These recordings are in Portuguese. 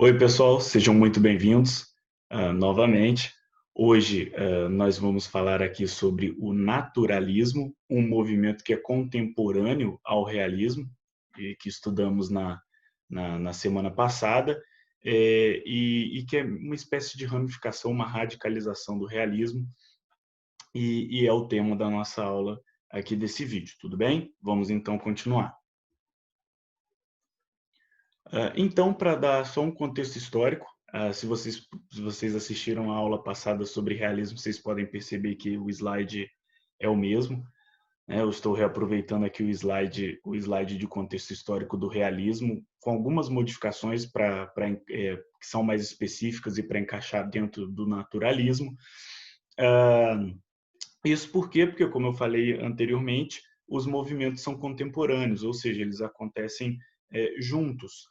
Oi, pessoal, sejam muito bem-vindos novamente. Hoje nós vamos falar aqui sobre o naturalismo, um movimento que é contemporâneo ao realismo e que estudamos na semana passada, e que é uma espécie de ramificação, uma radicalização do realismo, e é o tema da nossa aula aqui desse vídeo, tudo bem? Vamos então continuar. Então, para dar só um contexto histórico, se vocês assistiram a aula passada sobre realismo, vocês podem perceber que o slide é o mesmo, né? Eu estou reaproveitando aqui o slide de contexto histórico do realismo, com algumas modificações que são mais específicas e para encaixar dentro do naturalismo. Ah, Isso por quê? Porque, como eu falei anteriormente, os movimentos são contemporâneos, ou seja, eles acontecem juntos.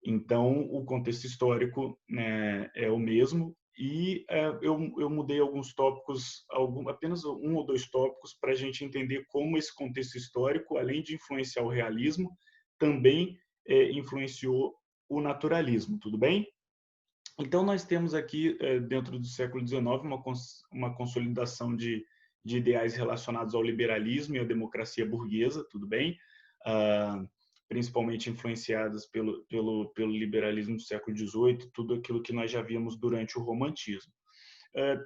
Então, o contexto histórico, né, é o mesmo e eu mudei alguns tópicos, apenas um ou dois tópicos, para a gente entender como esse contexto histórico, além de influenciar o realismo, também influenciou o naturalismo, tudo bem? Então, nós temos aqui, dentro do século XIX, uma consolidação de ideais relacionados ao liberalismo e à democracia burguesa, tudo bem? Ah, Principalmente influenciadas pelo liberalismo do século XVIII, tudo aquilo que nós já vimos durante o romantismo.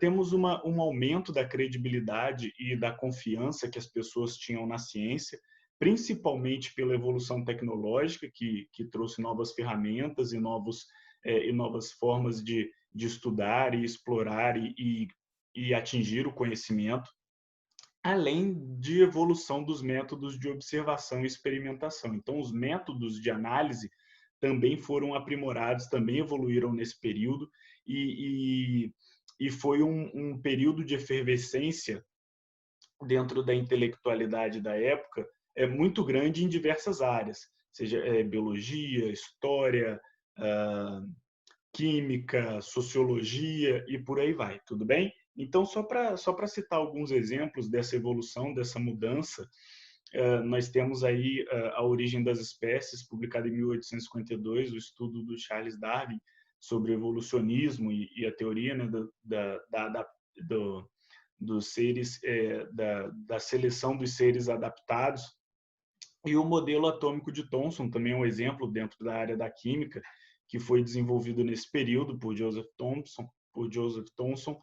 Temos um aumento da credibilidade e da confiança que as pessoas tinham na ciência, principalmente pela evolução tecnológica, que trouxe novas ferramentas e novas formas de estudar e explorar e atingir o conhecimento, além de evolução dos métodos de observação e experimentação. Então, os métodos de análise também foram aprimorados, também evoluíram nesse período, e, e foi um período de efervescência dentro da intelectualidade da época muito grande em diversas áreas, seja biologia, história, química, sociologia e por aí vai, tudo bem? Então, só para citar alguns exemplos dessa evolução, dessa mudança, nós temos aí A Origem das Espécies, publicado em 1852, o estudo do Charles Darwin sobre evolucionismo e a teoria, né, dos seres, da seleção dos seres adaptados, e o modelo atômico de Thomson também é um exemplo dentro da área da química, que foi desenvolvido nesse período por Joseph Thomson,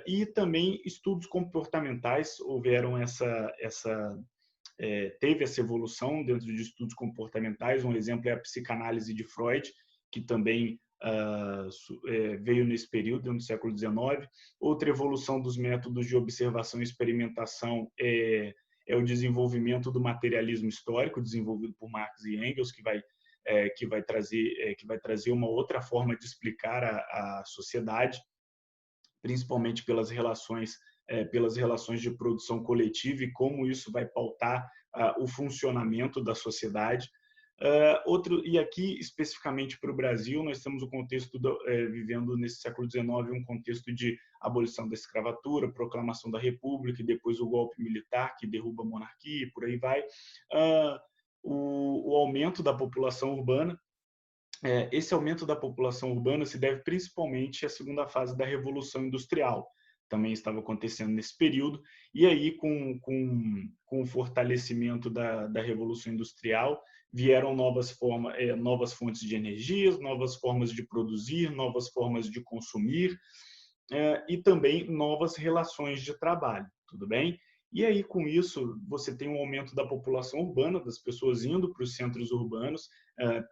e também estudos comportamentais houveram teve essa evolução dentro de estudos comportamentais. Um exemplo é a psicanálise de Freud, que também veio nesse período, no século XIX. Outra evolução dos métodos de observação e experimentação é o desenvolvimento do materialismo histórico, desenvolvido por Marx e Engels, que vai trazer uma outra forma de explicar a sociedade, principalmente pelas relações de produção coletiva e como isso vai pautar o funcionamento da sociedade. E aqui, especificamente para o Brasil, nós temos o contexto, vivendo nesse século XIX, um contexto de abolição da escravatura, proclamação da República e depois o golpe militar que derruba a monarquia e por aí vai. O aumento da população urbana. Esse aumento da população urbana se deve principalmente à segunda fase da Revolução Industrial, também estava acontecendo nesse período, e aí com o fortalecimento da Revolução Industrial, vieram novas fontes de energias, novas formas de produzir, novas formas de consumir, e também novas relações de trabalho, tudo bem? E aí, com isso, você tem um aumento da população urbana, das pessoas indo para os centros urbanos,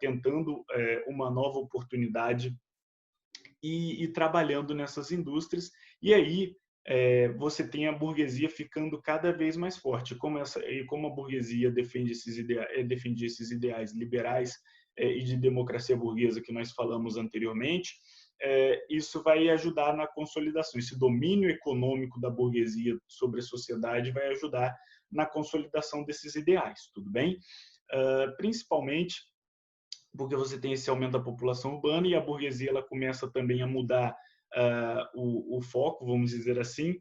tentando uma nova oportunidade e trabalhando nessas indústrias. E aí você tem a burguesia ficando cada vez mais forte. Como a burguesia defende esses ideais liberais e de democracia burguesa que nós falamos anteriormente, isso vai ajudar na consolidação. Esse domínio econômico da burguesia sobre a sociedade vai ajudar na consolidação desses ideais, tudo bem? Principalmente porque você tem esse aumento da população urbana e a burguesia ela começa também a mudar o foco, vamos dizer assim.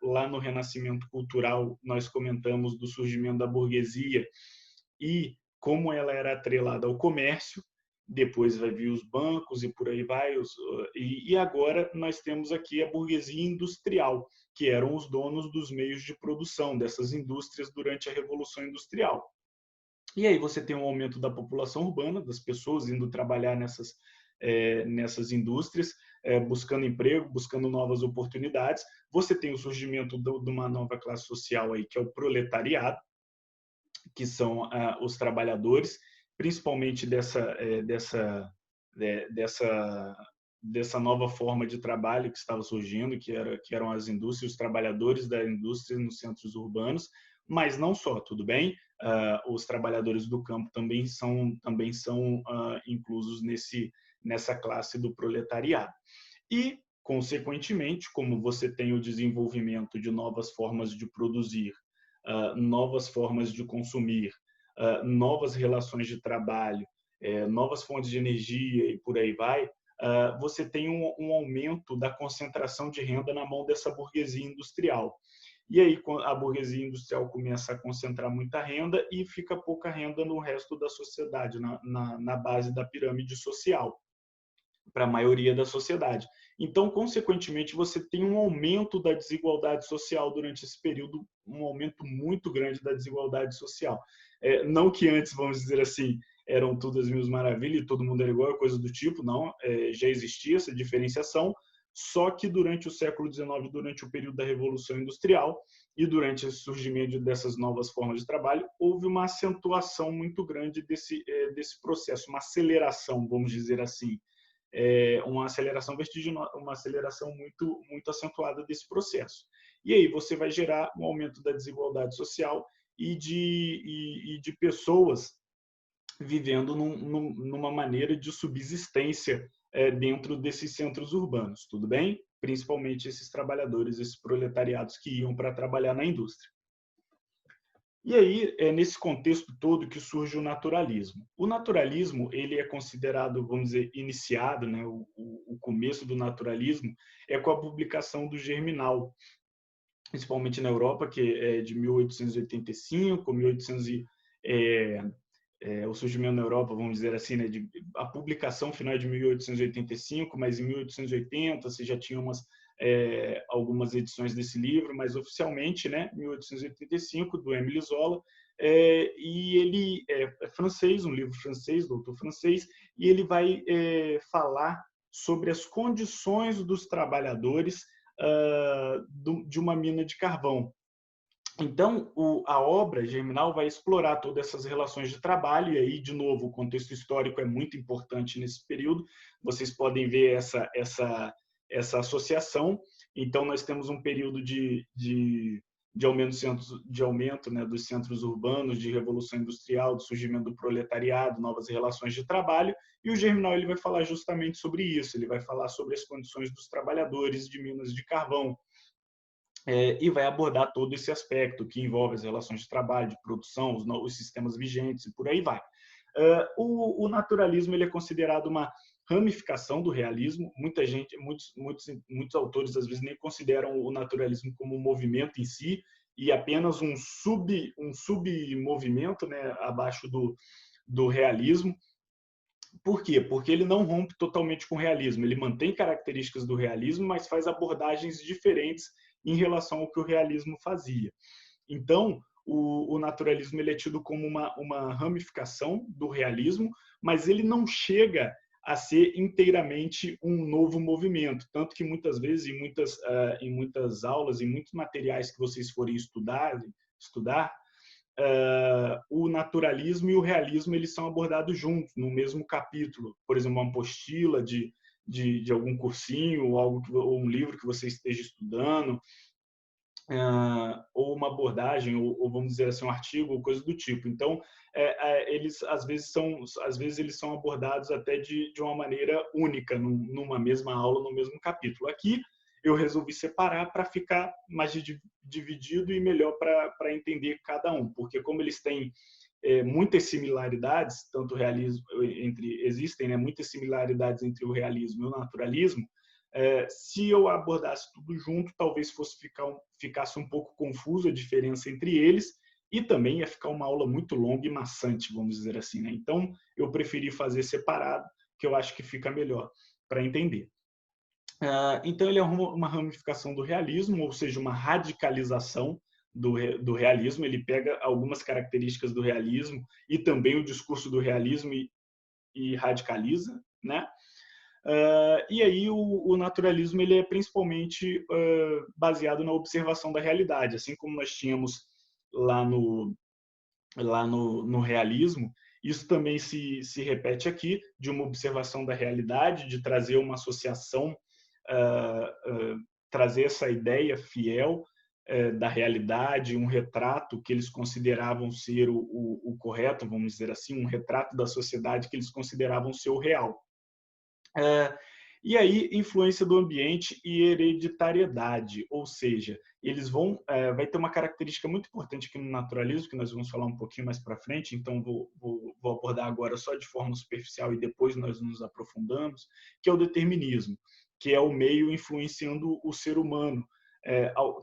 Lá no Renascimento Cultural, nós comentamos do surgimento da burguesia e como ela era atrelada ao comércio, depois vai vir os bancos e por aí vai. E agora nós temos aqui a burguesia industrial, que eram os donos dos meios de produção dessas indústrias durante a Revolução Industrial. E aí você tem um aumento da população urbana, das pessoas indo trabalhar nessas indústrias, buscando emprego, buscando novas oportunidades. Você tem o surgimento de uma nova classe social aí, que é o proletariado, que são os trabalhadores, principalmente dessa nova forma de trabalho que estava surgindo, que eram as indústrias, os trabalhadores da indústria nos centros urbanos, mas não só, tudo bem? Os trabalhadores do campo também são inclusos nessa classe do proletariado. E, consequentemente, como você tem o desenvolvimento de novas formas de produzir, novas formas de consumir, novas relações de trabalho, novas fontes de energia e por aí vai, você tem um aumento da concentração de renda na mão dessa burguesia industrial. E aí a burguesia industrial começa a concentrar muita renda e fica pouca renda no resto da sociedade, na base da pirâmide social, para a maioria da sociedade. Então, consequentemente, você tem um aumento da desigualdade social durante esse período, um aumento muito grande da desigualdade social. Não que antes, vamos dizer assim, eram tudo as mil maravilhas e todo mundo era igual, coisa do tipo, não, já existia essa diferenciação, só que durante o século XIX, durante o período da Revolução Industrial e durante o surgimento dessas novas formas de trabalho, houve uma acentuação muito grande desse processo, uma aceleração, vamos dizer assim, uma aceleração vertiginosa, uma aceleração muito, muito acentuada desse processo. E aí você vai gerar um aumento da desigualdade social e de pessoas vivendo numa maneira de subsistência dentro desses centros urbanos, tudo bem? Principalmente esses trabalhadores, esses proletariados que iam para trabalhar na indústria. E aí, é nesse contexto todo que surge o naturalismo. O naturalismo, ele é considerado, vamos dizer, iniciado, né? O começo do naturalismo é com a publicação do Germinal, principalmente na Europa, que é de 1885, 1800 o surgimento na Europa, vamos dizer assim, né, a publicação final é de 1885, mas em 1880 você já tinha algumas edições desse livro, mas oficialmente, né, 1885, do Émile Zola, e ele é francês, um livro francês, doutor francês, e ele vai falar sobre as condições dos trabalhadores de uma mina de carvão. Então, a obra Germinal vai explorar todas essas relações de trabalho, e aí, de novo, o contexto histórico é muito importante nesse período. Vocês podem ver essa associação. Então, nós temos um período de aumento, né, dos centros urbanos, de revolução industrial, do surgimento do proletariado, novas relações de trabalho, e o Germinal ele vai falar justamente sobre isso. Ele vai falar sobre as condições dos trabalhadores de minas de carvão, e vai abordar todo esse aspecto que envolve as relações de trabalho, de produção, os sistemas vigentes e por aí vai. O naturalismo ele é considerado uma ramificação do realismo. Muitos autores às vezes nem consideram o naturalismo como um movimento em si e apenas um submovimento, né, abaixo do realismo. Por quê? Porque ele não rompe totalmente com o realismo. Ele mantém características do realismo, mas faz abordagens diferentes em relação ao que o realismo fazia. Então, o naturalismo ele é tido como uma ramificação do realismo, mas ele não chega a ser inteiramente um novo movimento. Tanto que muitas vezes, em muitas aulas, em muitos materiais que vocês forem estudar, o naturalismo e o realismo eles são abordados juntos, no mesmo capítulo. Por exemplo, uma apostila de algum cursinho ou um livro que você esteja estudando, ou uma abordagem, ou vamos dizer assim, um artigo, ou coisa do tipo. Então, eles às vezes eles são abordados até de uma maneira única, numa mesma aula, no mesmo capítulo. Aqui, eu resolvi separar para ficar mais dividido e melhor para entender cada um, porque como eles têm muitas similaridades, tanto realismo existem, né, muitas similaridades entre o realismo e o naturalismo. Se eu abordasse tudo junto, talvez ficasse um pouco confuso a diferença entre eles, e também ia ficar uma aula muito longa e maçante, vamos dizer assim, né? Então, eu preferi fazer separado, que eu acho que fica melhor para entender. Então, ele é uma ramificação do realismo, ou seja, uma radicalização do realismo. Ele pega algumas características do realismo e também o discurso do realismo e radicaliza, né? E aí o naturalismo ele é principalmente baseado na observação da realidade, assim como nós tínhamos lá no realismo. Isso também se repete aqui, de uma observação da realidade, de trazer uma associação, trazer essa ideia fiel da realidade, um retrato que eles consideravam ser o correto, vamos dizer assim, um retrato da sociedade que eles consideravam ser o real. E aí, influência do ambiente e hereditariedade, ou seja, eles vai ter uma característica muito importante aqui no naturalismo, que nós vamos falar um pouquinho mais para frente, então vou abordar agora só de forma superficial e depois nós nos aprofundamos, que é o determinismo, que é o meio influenciando o ser humano,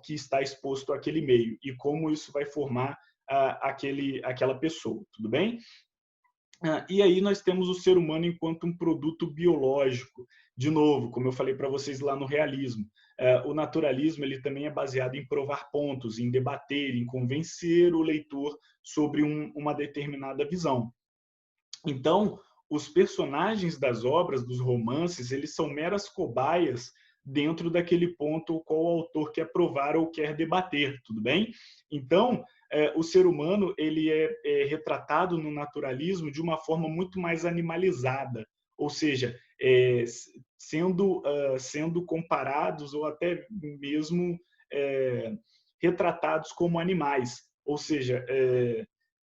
que está exposto àquele meio, e como isso vai formar aquela pessoa, tudo bem? E aí nós temos o ser humano enquanto um produto biológico. De novo, como eu falei para vocês lá no realismo, o naturalismo ele também é baseado em provar pontos, em debater, em convencer o leitor sobre uma determinada visão. Então, os personagens das obras, dos romances, eles são meras cobaias dentro daquele ponto o qual o autor quer provar ou quer debater, tudo bem? Então, o ser humano ele é retratado no naturalismo de uma forma muito mais animalizada, ou seja, sendo comparados ou até mesmo retratados como animais, ou seja,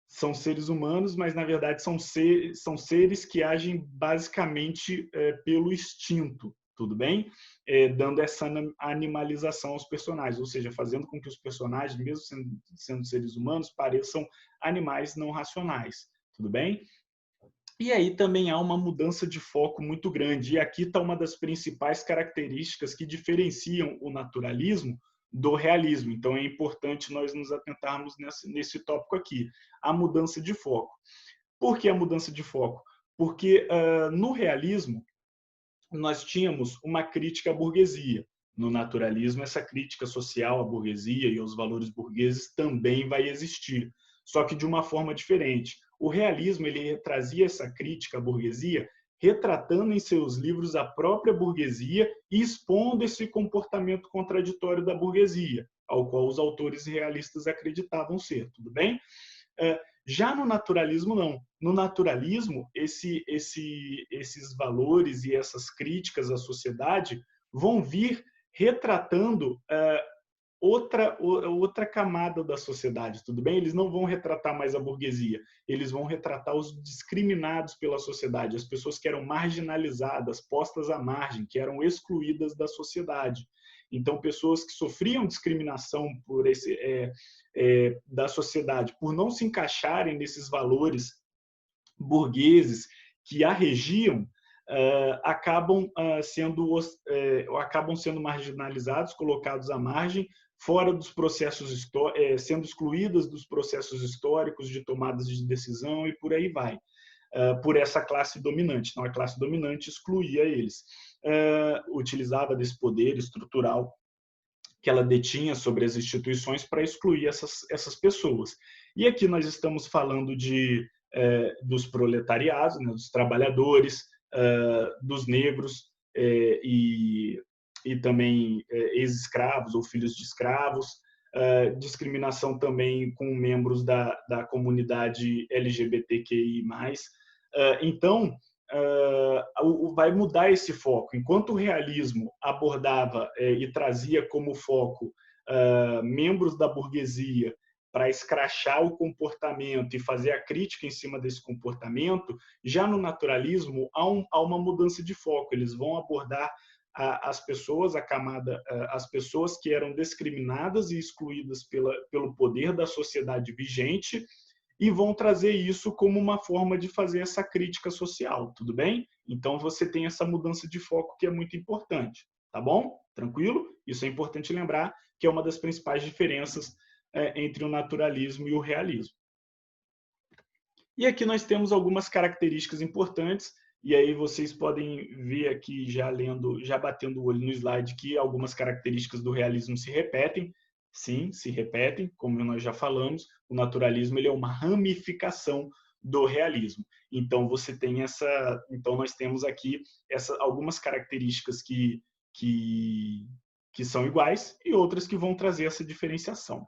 são seres humanos, mas na verdade são seres que agem basicamente pelo instinto, tudo bem? Dando essa animalização aos personagens, ou seja, fazendo com que os personagens, mesmo sendo seres humanos, pareçam animais não racionais, tudo bem? E aí também há uma mudança de foco muito grande. E aqui está uma das principais características que diferenciam o naturalismo do realismo. Então é importante nós nos atentarmos nesse tópico aqui, a mudança de foco. Por que a mudança de foco? Porque no realismo nós tínhamos uma crítica à burguesia. No naturalismo, essa crítica social à burguesia e aos valores burgueses também vai existir, só que de uma forma diferente. O realismo ele trazia essa crítica à burguesia, retratando em seus livros a própria burguesia e expondo esse comportamento contraditório da burguesia, ao qual os autores realistas acreditavam ser, tudo bem? Já no naturalismo, não. No naturalismo, esses valores e essas críticas à sociedade vão vir retratando outra camada da sociedade, tudo bem? Eles não vão retratar mais a burguesia, eles vão retratar os discriminados pela sociedade, as pessoas que eram marginalizadas, postas à margem, que eram excluídas da sociedade. Então, pessoas que sofriam discriminação da sociedade por não se encaixarem nesses valores burgueses que a regiam, acabam sendo marginalizados, colocados à margem, fora dos processos sendo excluídas dos processos históricos de tomadas de decisão e por aí vai, por essa classe dominante. Então, a classe dominante excluía eles, utilizava desse poder estrutural que ela detinha sobre as instituições para excluir essas pessoas. E aqui nós estamos falando dos proletariados, né, dos trabalhadores, dos negros e também ex-escravos ou filhos de escravos, discriminação também com membros da comunidade LGBTQI+. Então, vai mudar esse foco. Enquanto o realismo abordava e trazia como foco membros da burguesia para escrachar o comportamento e fazer a crítica em cima desse comportamento, já no naturalismo há uma mudança de foco. Eles vão abordar as pessoas, as pessoas que eram discriminadas e excluídas pelo poder da sociedade vigente, e vão trazer isso como uma forma de fazer essa crítica social, tudo bem? Então você tem essa mudança de foco que é muito importante, tá bom? Tranquilo? Isso é importante lembrar que é uma das principais diferenças entre o naturalismo e o realismo. E aqui nós temos algumas características importantes, e aí vocês podem ver aqui, já lendo, já batendo o olho no slide, que algumas características do realismo se repetem. Sim, se repetem, como nós já falamos, o naturalismo ele é uma ramificação do realismo. Então nós temos aqui algumas características que são iguais e outras que vão trazer essa diferenciação.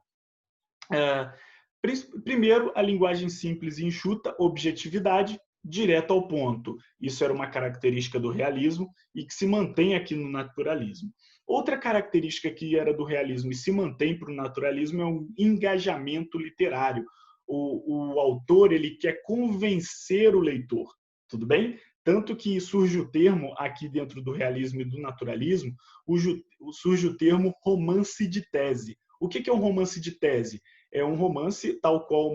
Primeiro, a linguagem simples e enxuta, objetividade, direto ao ponto. Isso era uma característica do realismo e que se mantém aqui no naturalismo. Outra característica que era do realismo e se mantém para o naturalismo é o engajamento literário. O autor ele quer convencer o leitor, tudo bem? Tanto que surge o termo, aqui dentro do realismo e do naturalismo, surge o termo romance de tese. O que é um romance de tese? É um romance tal qual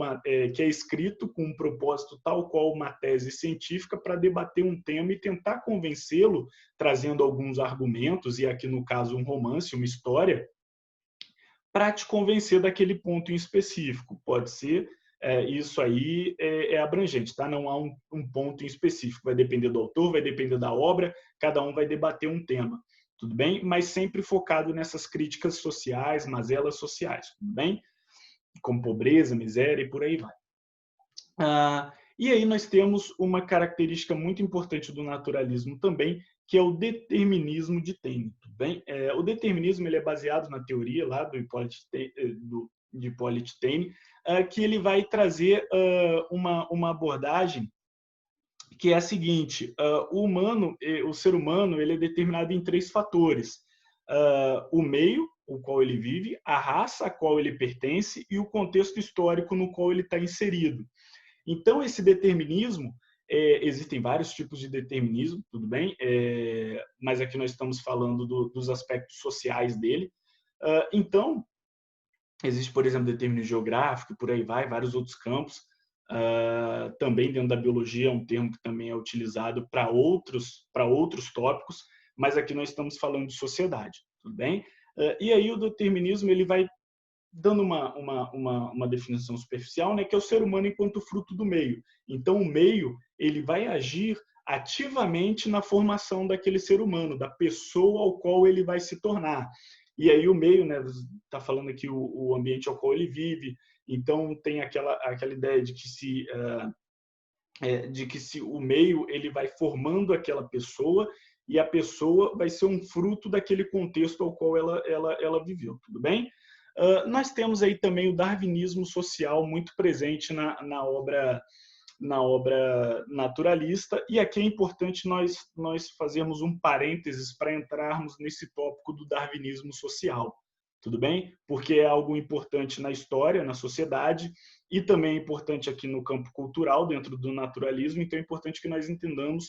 que é escrito com um propósito tal qual uma tese científica para debater um tema e tentar convencê-lo, trazendo alguns argumentos, e aqui no caso um romance, uma história, para te convencer daquele ponto em específico. Pode ser, isso aí é abrangente, tá? Não há um ponto em específico, vai depender do autor, vai depender da obra, cada um vai debater um tema, tudo bem? Mas sempre focado nessas críticas sociais, mazelas sociais, tudo bem? Como pobreza, miséria e por aí vai. E aí nós temos uma característica muito importante do naturalismo também, que é o determinismo de Taine. Bem, o determinismo ele é baseado na teoria lá de Hippolyte Taine, que ele vai trazer uma abordagem que é a seguinte: o ser humano ele é determinado em 3 fatores: o meio, o qual ele vive, a raça a qual ele pertence e o contexto histórico no qual ele está inserido. Então, esse determinismo, existem vários tipos de determinismo, tudo bem? Mas aqui nós estamos falando dos aspectos sociais dele. Então, existe, por exemplo, determinismo geográfico, por aí vai, vários outros campos. Também dentro da biologia é um termo que também é utilizado para outros tópicos, mas aqui nós estamos falando de sociedade, tudo bem? E aí o determinismo ele vai dando uma definição superficial, né, que é o ser humano enquanto fruto do meio. Então, o meio ele vai agir ativamente na formação daquele ser humano, da pessoa ao qual ele vai se tornar. E aí o meio, né, está falando aqui o ambiente ao qual ele vive. Então, tem aquela ideia de que se o meio ele vai formando aquela pessoa e a pessoa vai ser um fruto daquele contexto ao qual ela viveu, tudo bem? Nós temos aí também o darwinismo social muito presente na obra naturalista, e aqui é importante nós fazermos um parênteses para entrarmos nesse tópico do darwinismo social, tudo bem? Porque é algo importante na história, na sociedade, e também é importante aqui no campo cultural, dentro do naturalismo, então é importante que nós entendamos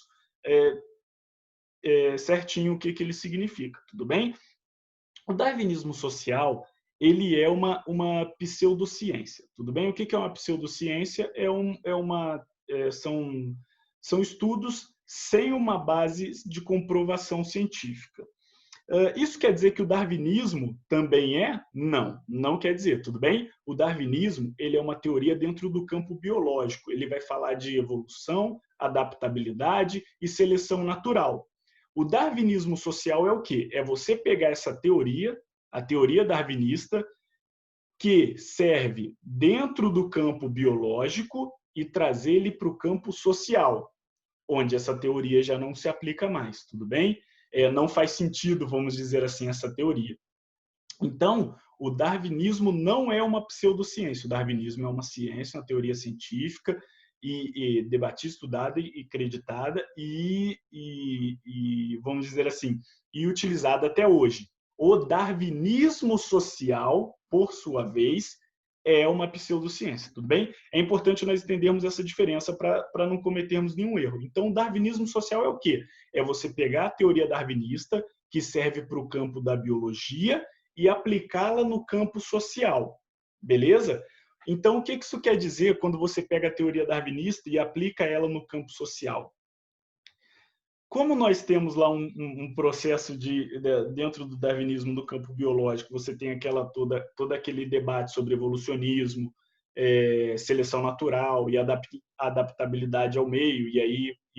certinho o que ele significa, tudo bem? O darwinismo social ele é uma pseudociência, tudo bem? O que é uma pseudociência? São estudos sem uma base de comprovação científica. Isso quer dizer que o darwinismo também é? Não, não quer dizer, tudo bem? O darwinismo ele é uma teoria dentro do campo biológico. Ele vai falar de evolução, adaptabilidade e seleção natural. O darwinismo social é o quê? É você pegar essa teoria, a teoria darwinista, que serve dentro do campo biológico e trazer ele para o campo social, onde essa teoria já não se aplica mais, tudo bem? Não faz sentido, vamos dizer assim, essa teoria. Então, o darwinismo não é uma pseudociência, o darwinismo é uma ciência, uma teoria científica, e debatida, estudada e acreditada e, vamos dizer assim, e utilizada até hoje. O darwinismo social, por sua vez, é uma pseudociência, tudo bem? É importante nós entendermos essa diferença para não cometermos nenhum erro. Então, o darwinismo social é o quê? É você pegar a teoria darwinista, que serve para o campo da biologia, e aplicá-la no campo social, beleza? Então, o que isso quer dizer quando você pega a teoria darwinista e aplica ela no campo social? como nós temos lá um processo dentro do darwinismo no campo biológico, você tem todo aquele debate sobre evolucionismo, seleção natural e adaptabilidade ao meio, e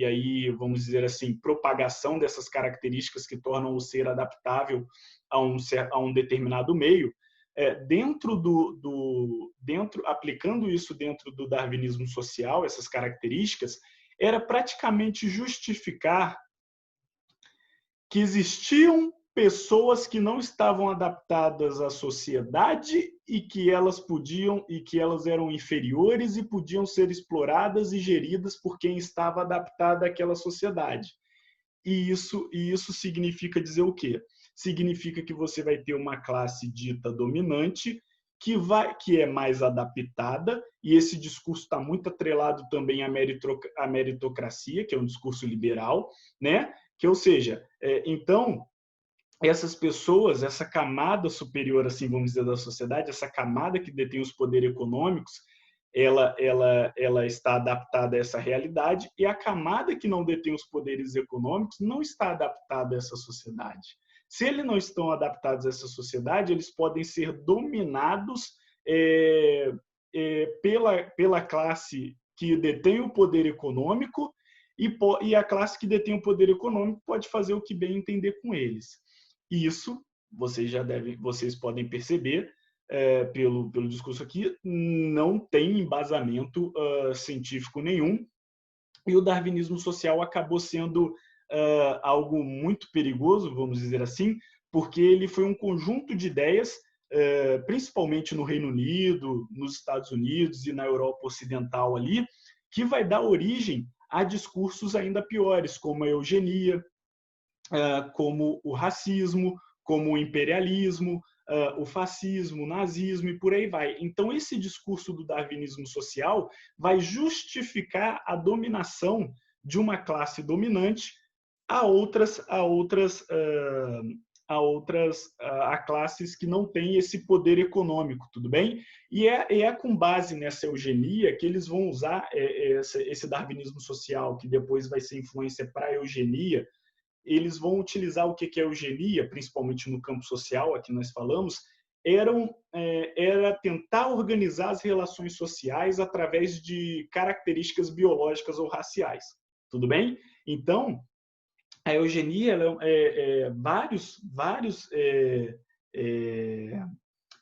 aí, vamos dizer assim, propagação dessas características que tornam o ser adaptável a um determinado meio, aplicando isso dentro do darwinismo social, essas características, era praticamente justificar que existiam pessoas que não estavam adaptadas à sociedade e que elas eram inferiores e podiam ser exploradas e geridas por quem estava adaptado àquela sociedade. E isso significa dizer o quê? Significa que você vai ter uma classe dita dominante que é mais adaptada, e esse discurso está muito atrelado também à meritocracia, que é um discurso liberal, né? Que, ou seja, então, essas pessoas, essa camada superior, assim, vamos dizer, da sociedade, essa camada que detém os poderes econômicos, ela está adaptada a essa realidade, e a camada que não detém os poderes econômicos não está adaptada a essa sociedade. Se eles não estão adaptados a essa sociedade, eles podem ser dominados pela classe que detém o poder econômico, e a classe que detém o poder econômico pode fazer o que bem entender com eles. Isso, vocês podem perceber, pelo discurso aqui, não tem embasamento científico nenhum, e o darwinismo social acabou sendo algo muito perigoso, vamos dizer assim, porque ele foi um conjunto de ideias, principalmente no Reino Unido, nos Estados Unidos e na Europa Ocidental ali, que vai dar origem a discursos ainda piores, como a eugenia, como o racismo, como o imperialismo, o fascismo, o nazismo e por aí vai. Então, esse discurso do darwinismo social vai justificar a dominação de uma classe dominante a classes que não têm esse poder econômico, tudo bem? E é com base nessa eugenia que eles vão usar esse darwinismo social, que depois vai ser influência para a eugenia. Eles vão utilizar o que é eugenia, principalmente no campo social, aqui nós falamos, era tentar organizar as relações sociais através de características biológicas ou raciais. Tudo bem? Então, a eugenia,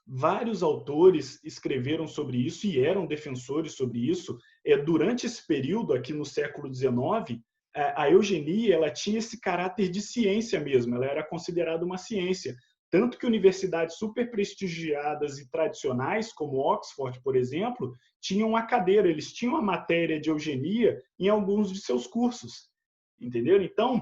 vários autores escreveram sobre isso e eram defensores sobre isso. Durante esse período, aqui no século XIX, a eugenia ela tinha esse caráter de ciência mesmo, ela era considerada uma ciência. Tanto que universidades super prestigiadas e tradicionais, como Oxford, por exemplo, tinham uma cadeira, eles tinham a matéria de eugenia em alguns de seus cursos. Entendeu? Então,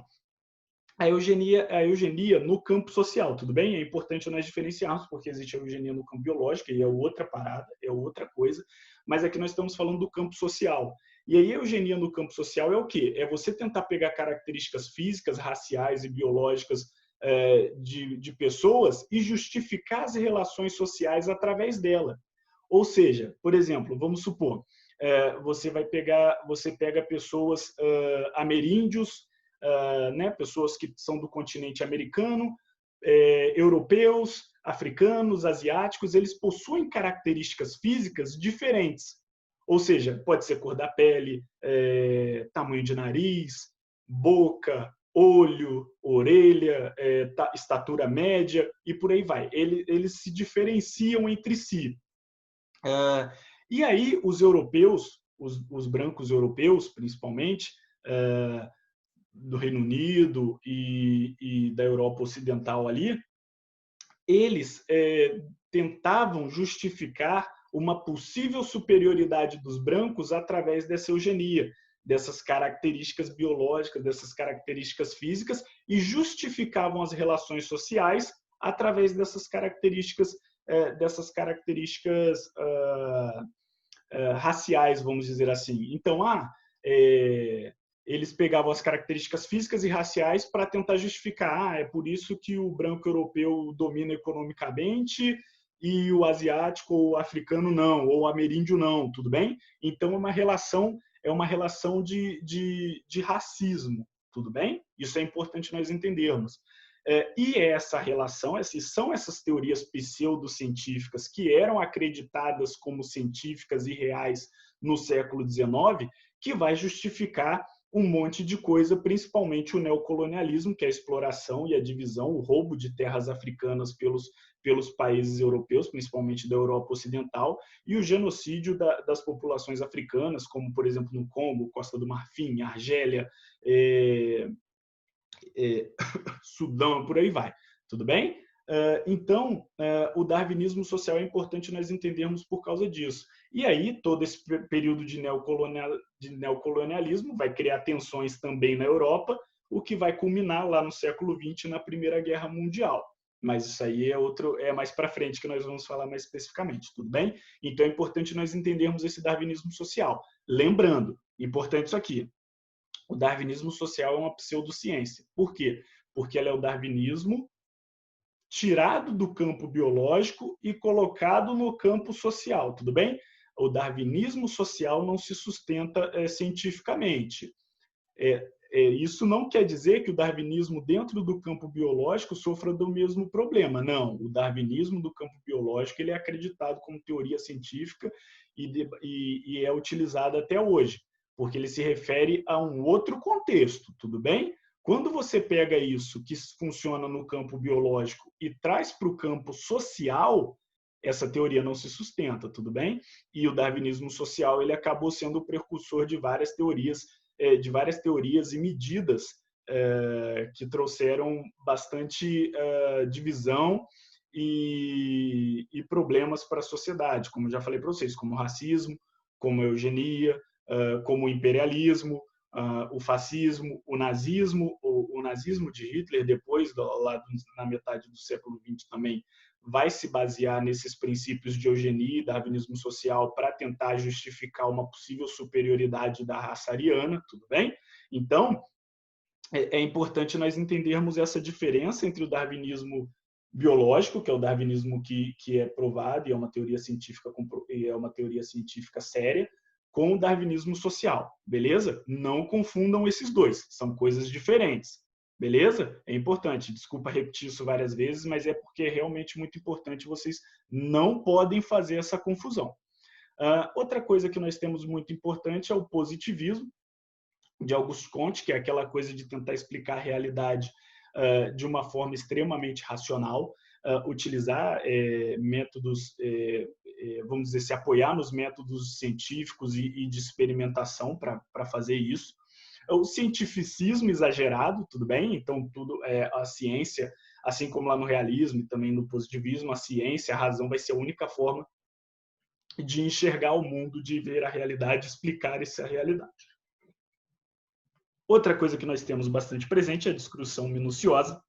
a eugenia no campo social, tudo bem? É importante nós diferenciarmos, porque existe a eugenia no campo biológico, e é outra parada, é outra coisa, mas aqui nós estamos falando do campo social. E aí a eugenia no campo social é o quê? É você tentar pegar características físicas, raciais e biológicas de pessoas e justificar as relações sociais através dela. Ou seja, por exemplo, vamos supor, você pega pessoas ameríndios, né, pessoas que são do continente americano, europeus, africanos, asiáticos, eles possuem características físicas diferentes. Ou seja, pode ser cor da pele, tamanho de nariz, boca, olho, orelha, estatura média e por aí vai. Eles se diferenciam entre si. E aí os europeus, os brancos europeus, principalmente, do Reino Unido e da Europa Ocidental ali, eles tentavam justificar uma possível superioridade dos brancos através dessa eugenia, dessas características biológicas, dessas características físicas, e justificavam as relações sociais através dessas características raciais, vamos dizer assim. Então, eles pegavam as características físicas e raciais para tentar justificar, é por isso que o branco europeu domina economicamente e o asiático ou o africano não, ou o ameríndio não, tudo bem? Então é uma relação de racismo, tudo bem? Isso é importante nós entendermos. E essa relação, são essas teorias pseudocientíficas que eram acreditadas como científicas e reais no século XIX, que vai justificar um monte de coisa, principalmente o neocolonialismo, que é a exploração e a divisão, o roubo de terras africanas pelos países europeus, principalmente da Europa Ocidental, e o genocídio das populações africanas, como, por exemplo, no Congo, Costa do Marfim, Argélia, Sudão, por aí vai. Tudo bem? Então, o darwinismo social é importante nós entendermos por causa disso. E aí, todo esse período de neocolonialismo vai criar tensões também na Europa, o que vai culminar lá no século XX na Primeira Guerra Mundial. Mas isso aí é mais para frente que nós vamos falar mais especificamente, tudo bem? Então é importante nós entendermos esse darwinismo social. Lembrando, importante isso aqui, o darwinismo social é uma pseudociência. Por quê? Porque ela é o darwinismo tirado do campo biológico e colocado no campo social, tudo bem? O darwinismo social não se sustenta cientificamente. Isso não quer dizer que o darwinismo dentro do campo biológico sofra do mesmo problema. Não, o darwinismo do campo biológico ele é acreditado como teoria científica e é utilizado até hoje, porque ele se refere a um outro contexto, tudo bem? Quando você pega isso que funciona no campo biológico e traz para o campo social, essa teoria não se sustenta, tudo bem? E o darwinismo social ele acabou sendo o precursor de várias teorias e medidas que trouxeram bastante divisão e problemas para a sociedade, como já falei para vocês, como o racismo, como a eugenia, como o imperialismo, o fascismo, o nazismo de Hitler, depois, lá na metade do século XX também, vai se basear nesses princípios de eugenia e darwinismo social para tentar justificar uma possível superioridade da raça ariana, tudo bem? Então, é importante nós entendermos essa diferença entre o darwinismo biológico, que é o darwinismo que é provado e é uma teoria científica séria, com o darwinismo social, beleza? Não confundam esses dois, são coisas diferentes, beleza? É importante, desculpa repetir isso várias vezes, mas é porque é realmente muito importante, vocês não podem fazer essa confusão. Outra coisa que nós temos muito importante é o positivismo, de Auguste Comte, que é aquela coisa de tentar explicar a realidade de uma forma extremamente racional, utilizar métodos, vamos dizer, se apoiar nos métodos científicos e de experimentação para fazer isso. O cientificismo exagerado, tudo bem? Então, a ciência, assim como lá no realismo e também no positivismo, a ciência, a razão vai ser a única forma de enxergar o mundo, de ver a realidade, explicar essa realidade. Outra coisa que nós temos bastante presente é a descrição minuciosa,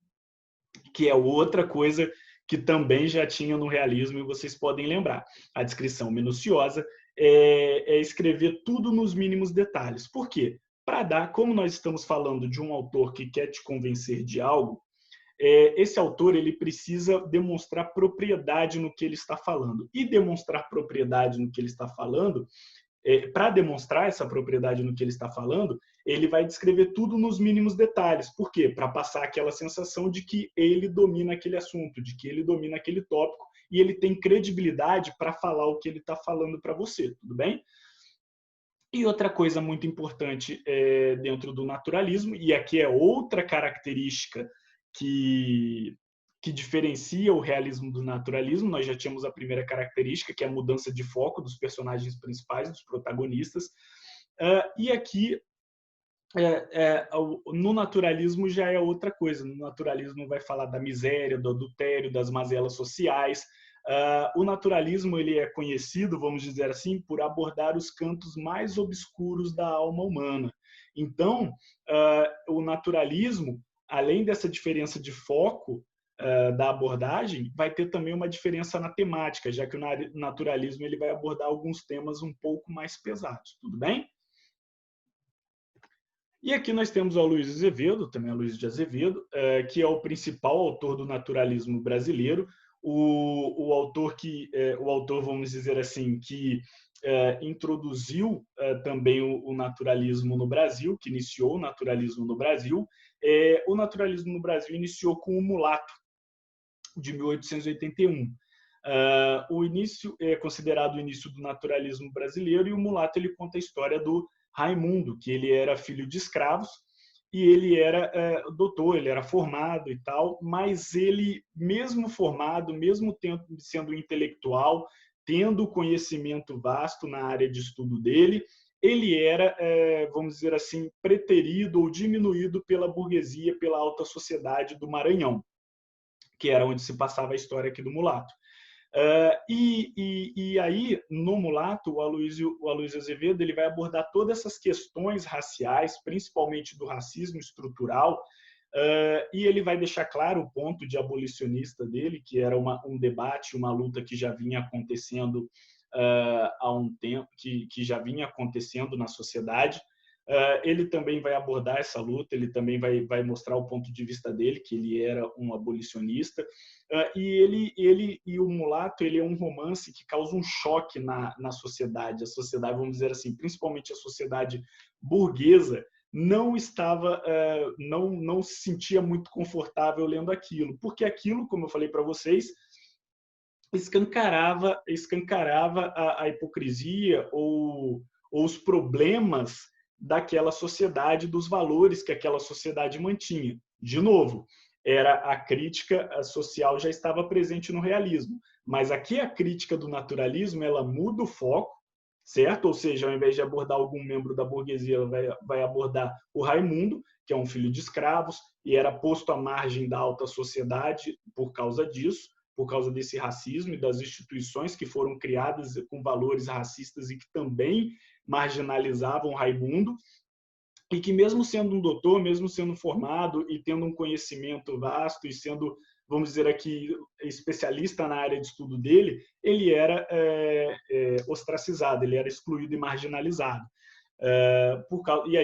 que é outra coisa que também já tinha no realismo e vocês podem lembrar. A descrição minuciosa é escrever tudo nos mínimos detalhes. Por quê? Para dar, como nós estamos falando de um autor que quer te convencer de algo, esse autor ele precisa demonstrar propriedade no que ele está falando. E demonstrar propriedade no que ele está falando, para demonstrar essa propriedade no que ele está falando, ele vai descrever tudo nos mínimos detalhes. Por quê? Para passar aquela sensação de que ele domina aquele assunto, de que ele domina aquele tópico e ele tem credibilidade para falar o que ele está falando para você, tudo bem? E outra coisa muito importante dentro do naturalismo, e aqui é outra característica que diferencia o realismo do naturalismo. Nós já tínhamos a primeira característica, que é a mudança de foco dos personagens principais, dos protagonistas. E aqui, no naturalismo, já é outra coisa. No naturalismo vai falar da miséria, do adultério, das mazelas sociais. O naturalismo ele é conhecido, vamos dizer assim, por abordar os cantos mais obscuros da alma humana. Então, o naturalismo, além dessa diferença de foco da abordagem, vai ter também uma diferença na temática, já que o naturalismo ele vai abordar alguns temas um pouco mais pesados, tudo bem? E aqui nós temos o Aloysio Azevedo, também Aloysio de Azevedo, que é o principal autor do naturalismo brasileiro, o autor, vamos dizer assim, que introduziu também o naturalismo no Brasil, que iniciou o naturalismo no Brasil. O naturalismo no Brasil iniciou com o Mulato, de 1881. O início é considerado o início do naturalismo brasileiro, e o Mulato ele conta a história do Raimundo, que ele era filho de escravos e ele era doutor, ele era formado e tal, mas ele, mesmo formado, mesmo sendo intelectual, tendo conhecimento vasto na área de estudo dele, ele era, vamos dizer assim, preterido ou diminuído pela burguesia, pela alta sociedade do Maranhão, que era onde se passava a história aqui do Mulato. E aí, no Mulato, o Aloysio Azevedo ele vai abordar todas essas questões raciais, principalmente do racismo estrutural, e ele vai deixar claro o ponto de abolicionista dele, que era um debate, uma luta que já vinha acontecendo há um tempo, que já vinha acontecendo na sociedade. Ele também vai abordar essa luta, ele também vai mostrar o ponto de vista dele, que ele era um abolicionista. E o Mulato ele é um romance que causa um choque na sociedade. A sociedade, vamos dizer assim, principalmente a sociedade burguesa, não se sentia muito confortável lendo aquilo, porque aquilo, como eu falei para vocês, escancarava a hipocrisia ou os problemas daquela sociedade, dos valores que aquela sociedade mantinha. De novo, a crítica social já estava presente no realismo, mas aqui a crítica do naturalismo ela muda o foco, certo? Ou seja, ao invés de abordar algum membro da burguesia, ela vai abordar o Raimundo, que é um filho de escravos e era posto à margem da alta sociedade por causa disso, por causa desse racismo e das instituições que foram criadas com valores racistas e que também marginalizavam Raimundo, e que mesmo sendo um doutor, mesmo sendo formado e tendo um conhecimento vasto e sendo, vamos dizer aqui, especialista na área de estudo dele, ele era ostracizado, ele era excluído e marginalizado. E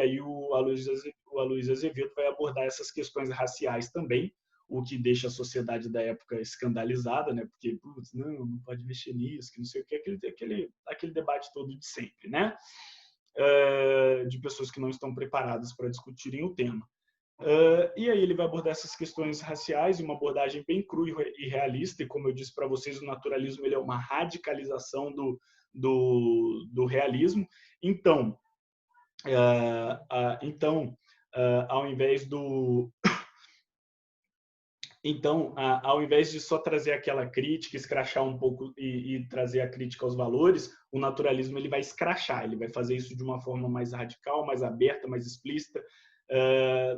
aí o Aloysio Azevedo vai abordar essas questões raciais também, o que deixa a sociedade da época escandalizada, né? Porque, putz, não pode mexer nisso, que não sei o que, aquele debate todo de sempre, né? De pessoas que não estão preparadas para discutirem o tema. E aí ele vai abordar essas questões raciais, uma abordagem bem crua e realista, e como eu disse para vocês, o naturalismo ele é uma radicalização do realismo. Então, ao invés ao invés de só trazer aquela crítica, escrachar um pouco e trazer a crítica aos valores, o naturalismo ele vai escrachar, ele vai fazer isso de uma forma mais radical, mais aberta, mais explícita,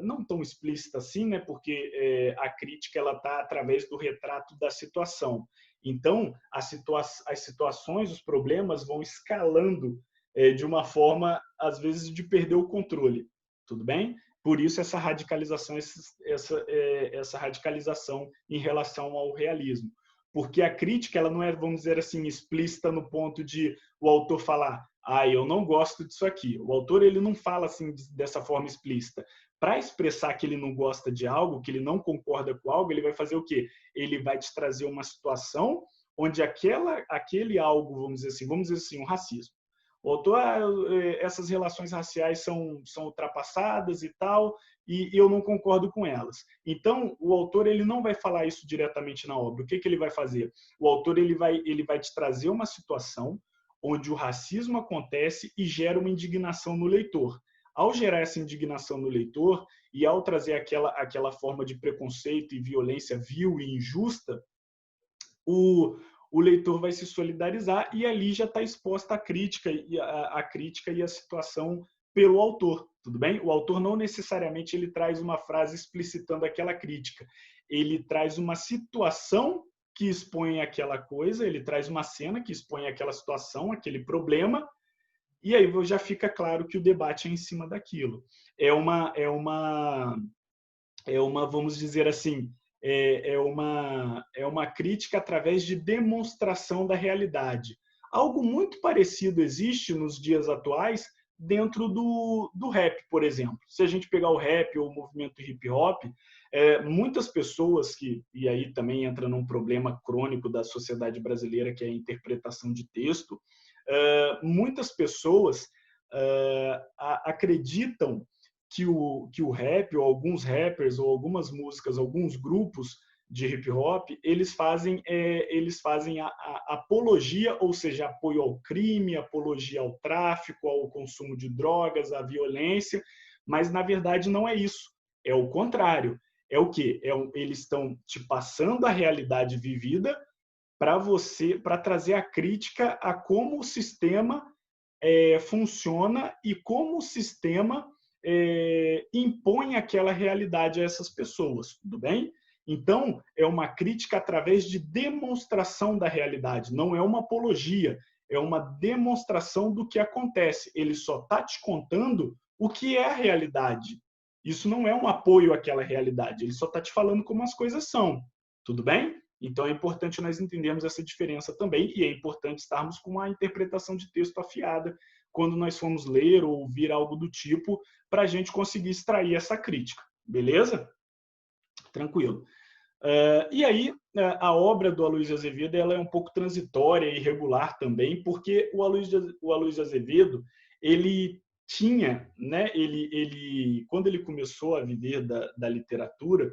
não tão explícita assim, né? Porque a crítica ela está através do retrato da situação. Então, as situações, os problemas vão escalando de uma forma, às vezes, de perder o controle. Tudo bem? Por isso essa radicalização, essa radicalização em relação ao realismo. Porque a crítica ela não é, vamos dizer assim, explícita no ponto de o autor falar eu não gosto disso aqui. O autor ele não fala assim dessa forma explícita. Para expressar que ele não gosta de algo, que ele não concorda com algo, ele vai fazer o quê? Ele vai te trazer uma situação onde aquele algo, vamos dizer assim, um racismo. O autor, essas relações raciais são ultrapassadas e tal, e eu não concordo com elas. Então, o autor ele não vai falar isso diretamente na obra. O que ele vai fazer? O autor ele vai te trazer uma situação onde o racismo acontece e gera uma indignação no leitor. Ao gerar essa indignação no leitor e ao trazer aquela forma de preconceito e violência vil e injusta, o leitor vai se solidarizar e ali já está exposta a crítica e a situação pelo autor, tudo bem? O autor não necessariamente ele traz uma frase explicitando aquela crítica, ele traz uma situação que expõe aquela coisa, ele traz uma cena que expõe aquela situação, aquele problema, e aí já fica claro que o debate é em cima daquilo. É uma vamos dizer assim, é uma crítica através de demonstração da realidade. Algo muito parecido existe nos dias atuais dentro do rap, por exemplo. Se a gente pegar o rap ou o movimento hip hop, muitas pessoas e aí também entra num problema crônico da sociedade brasileira, que é a interpretação de texto, muitas pessoas acreditam que o rap, ou alguns rappers, ou algumas músicas, alguns grupos de hip hop, eles fazem a apologia, ou seja, apoio ao crime, apologia ao tráfico, ao consumo de drogas, à violência, mas na verdade não é isso. É o contrário. É o quê? Eles estão te passando a realidade vivida para trazer a crítica a como o sistema funciona e como o sistema impõe aquela realidade a essas pessoas, tudo bem? Então, é uma crítica através de demonstração da realidade, não é uma apologia, é uma demonstração do que acontece. Ele só está te contando o que é a realidade. Isso não é um apoio àquela realidade, ele só está te falando como as coisas são, tudo bem? Então, é importante nós entendermos essa diferença também, e é importante estarmos com uma interpretação de texto afiada quando nós formos ler ou ouvir algo do tipo, para a gente conseguir extrair essa crítica. Beleza? Tranquilo. E aí, a obra do Aloysio Azevedo ela é um pouco transitória e irregular também, porque o Aloysio Azevedo, ele tinha, né, quando ele começou a viver da literatura,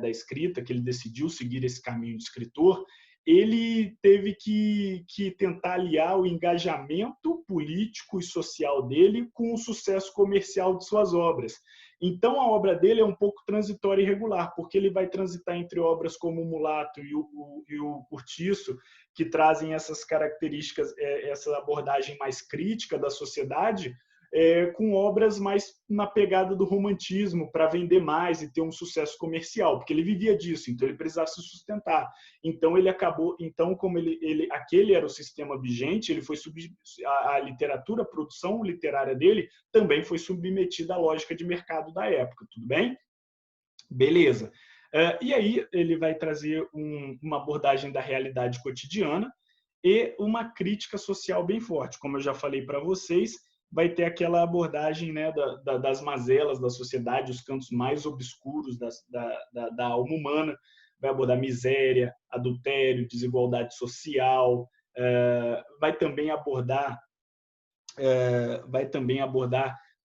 da escrita, que ele decidiu seguir esse caminho de escritor, ele teve que tentar aliar o engajamento político e social dele com o sucesso comercial de suas obras. Então, a obra dele é um pouco transitória e irregular, porque ele vai transitar entre obras como o Mulato e o Curtiço, que trazem essas características, essa abordagem mais crítica da sociedade, com obras mais na pegada do romantismo, para vender mais e ter um sucesso comercial, porque ele vivia disso, então ele precisava se sustentar. Então ele acabou, como aquele era o sistema vigente, ele foi a literatura, a produção literária dele também foi submetida à lógica de mercado da época, tudo bem? Beleza. E aí ele vai trazer uma abordagem da realidade cotidiana e uma crítica social bem forte, como eu já falei para vocês, vai ter aquela abordagem, né, das mazelas da sociedade, os cantos mais obscuros da alma humana, vai abordar miséria, adultério, desigualdade social, vai também abordar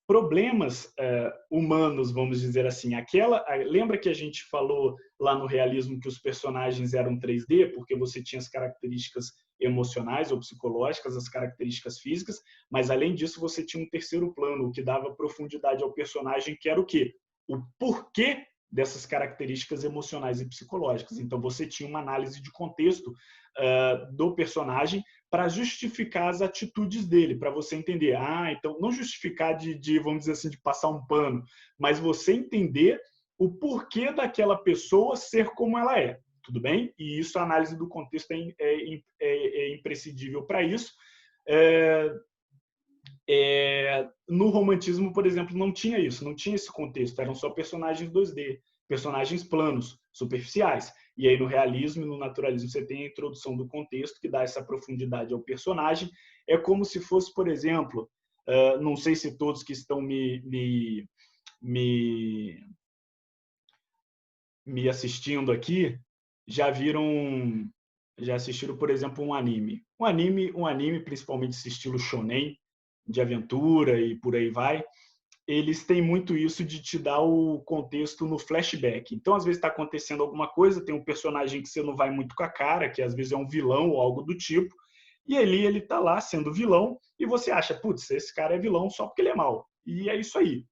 problemas humanos, vamos dizer assim. Lembra que a gente falou lá no realismo que os personagens eram 3D, porque você tinha as características emocionais ou psicológicas, as características físicas, mas além disso você tinha um terceiro plano, o que dava profundidade ao personagem, que era o quê? O porquê dessas características emocionais e psicológicas. Então você tinha uma análise de contexto do personagem para justificar as atitudes dele, para você entender, então não justificar vamos dizer assim, de passar um pano, mas você entender o porquê daquela pessoa ser como ela é, tudo bem? E isso, a análise do contexto é imprescindível para isso. No romantismo, por exemplo, não tinha isso, não tinha esse contexto, eram só personagens 2D, personagens planos, superficiais. E aí no realismo e no naturalismo você tem a introdução do contexto que dá essa profundidade ao personagem. É como se fosse, por exemplo, não sei se todos que estão me assistindo aqui já assistiram, por exemplo, um anime. Um anime, principalmente esse estilo shonen, de aventura e por aí vai, eles têm muito isso de te dar o contexto no flashback. Então, às vezes está acontecendo alguma coisa, tem um personagem que você não vai muito com a cara, que às vezes é um vilão ou algo do tipo, e ali ele está lá sendo vilão, e você acha, putz, esse cara é vilão só porque ele é mau. E é isso aí.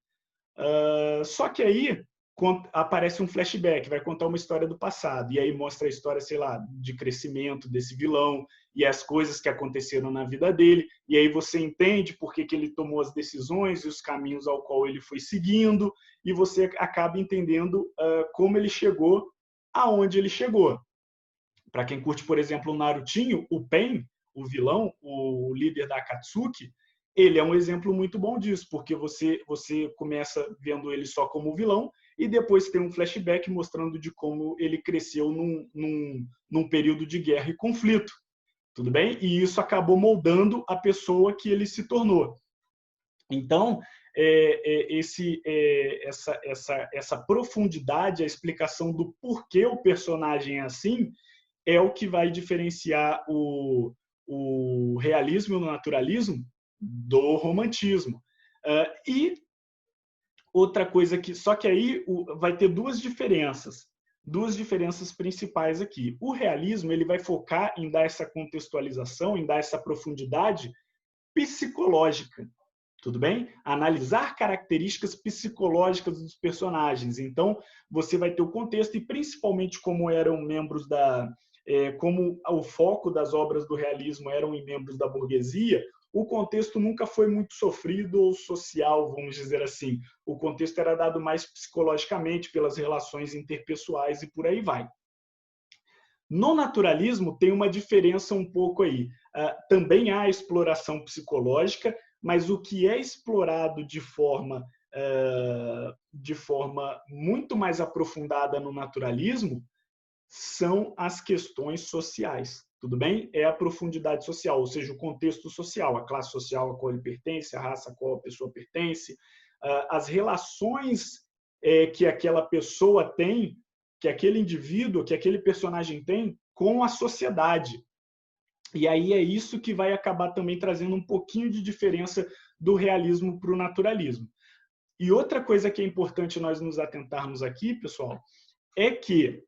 Só que aí aparece um flashback, vai contar uma história do passado, e aí mostra a história, sei lá, de crescimento desse vilão, e as coisas que aconteceram na vida dele, e aí você entende por que ele tomou as decisões e os caminhos ao qual ele foi seguindo, e você acaba entendendo como ele chegou aonde ele chegou. Para quem curte, por exemplo, o Narutinho, o Pain, o vilão, o líder da Akatsuki, ele é um exemplo muito bom disso, porque você começa vendo ele só como vilão e depois tem um flashback mostrando de como ele cresceu num período de guerra e conflito. Tudo bem? E isso acabou moldando a pessoa que ele se tornou. Então, essa profundidade, a explicação do porquê o personagem é assim, é o que vai diferenciar o realismo e o naturalismo do romantismo. E outra coisa que... Só que aí vai ter duas diferenças principais aqui. O realismo ele vai focar em dar essa contextualização, em dar essa profundidade psicológica. Tudo bem? Analisar características psicológicas dos personagens. Então, você vai ter o contexto e principalmente como eram membros como o foco das obras do realismo eram em membros da burguesia, o contexto nunca foi muito sofrido ou social, vamos dizer assim. O contexto era dado mais psicologicamente pelas relações interpessoais e por aí vai. No naturalismo tem uma diferença um pouco aí. Também há exploração psicológica, mas o que é explorado de forma muito mais aprofundada no naturalismo são as questões sociais, tudo bem? É a profundidade social, ou seja, o contexto social, a classe social a qual ele pertence, a raça a qual a pessoa pertence, as relações que aquela pessoa tem, que aquele indivíduo, que aquele personagem tem com a sociedade. E aí é isso que vai acabar também trazendo um pouquinho de diferença do realismo para o naturalismo. E outra coisa que é importante nós nos atentarmos aqui, pessoal, é que,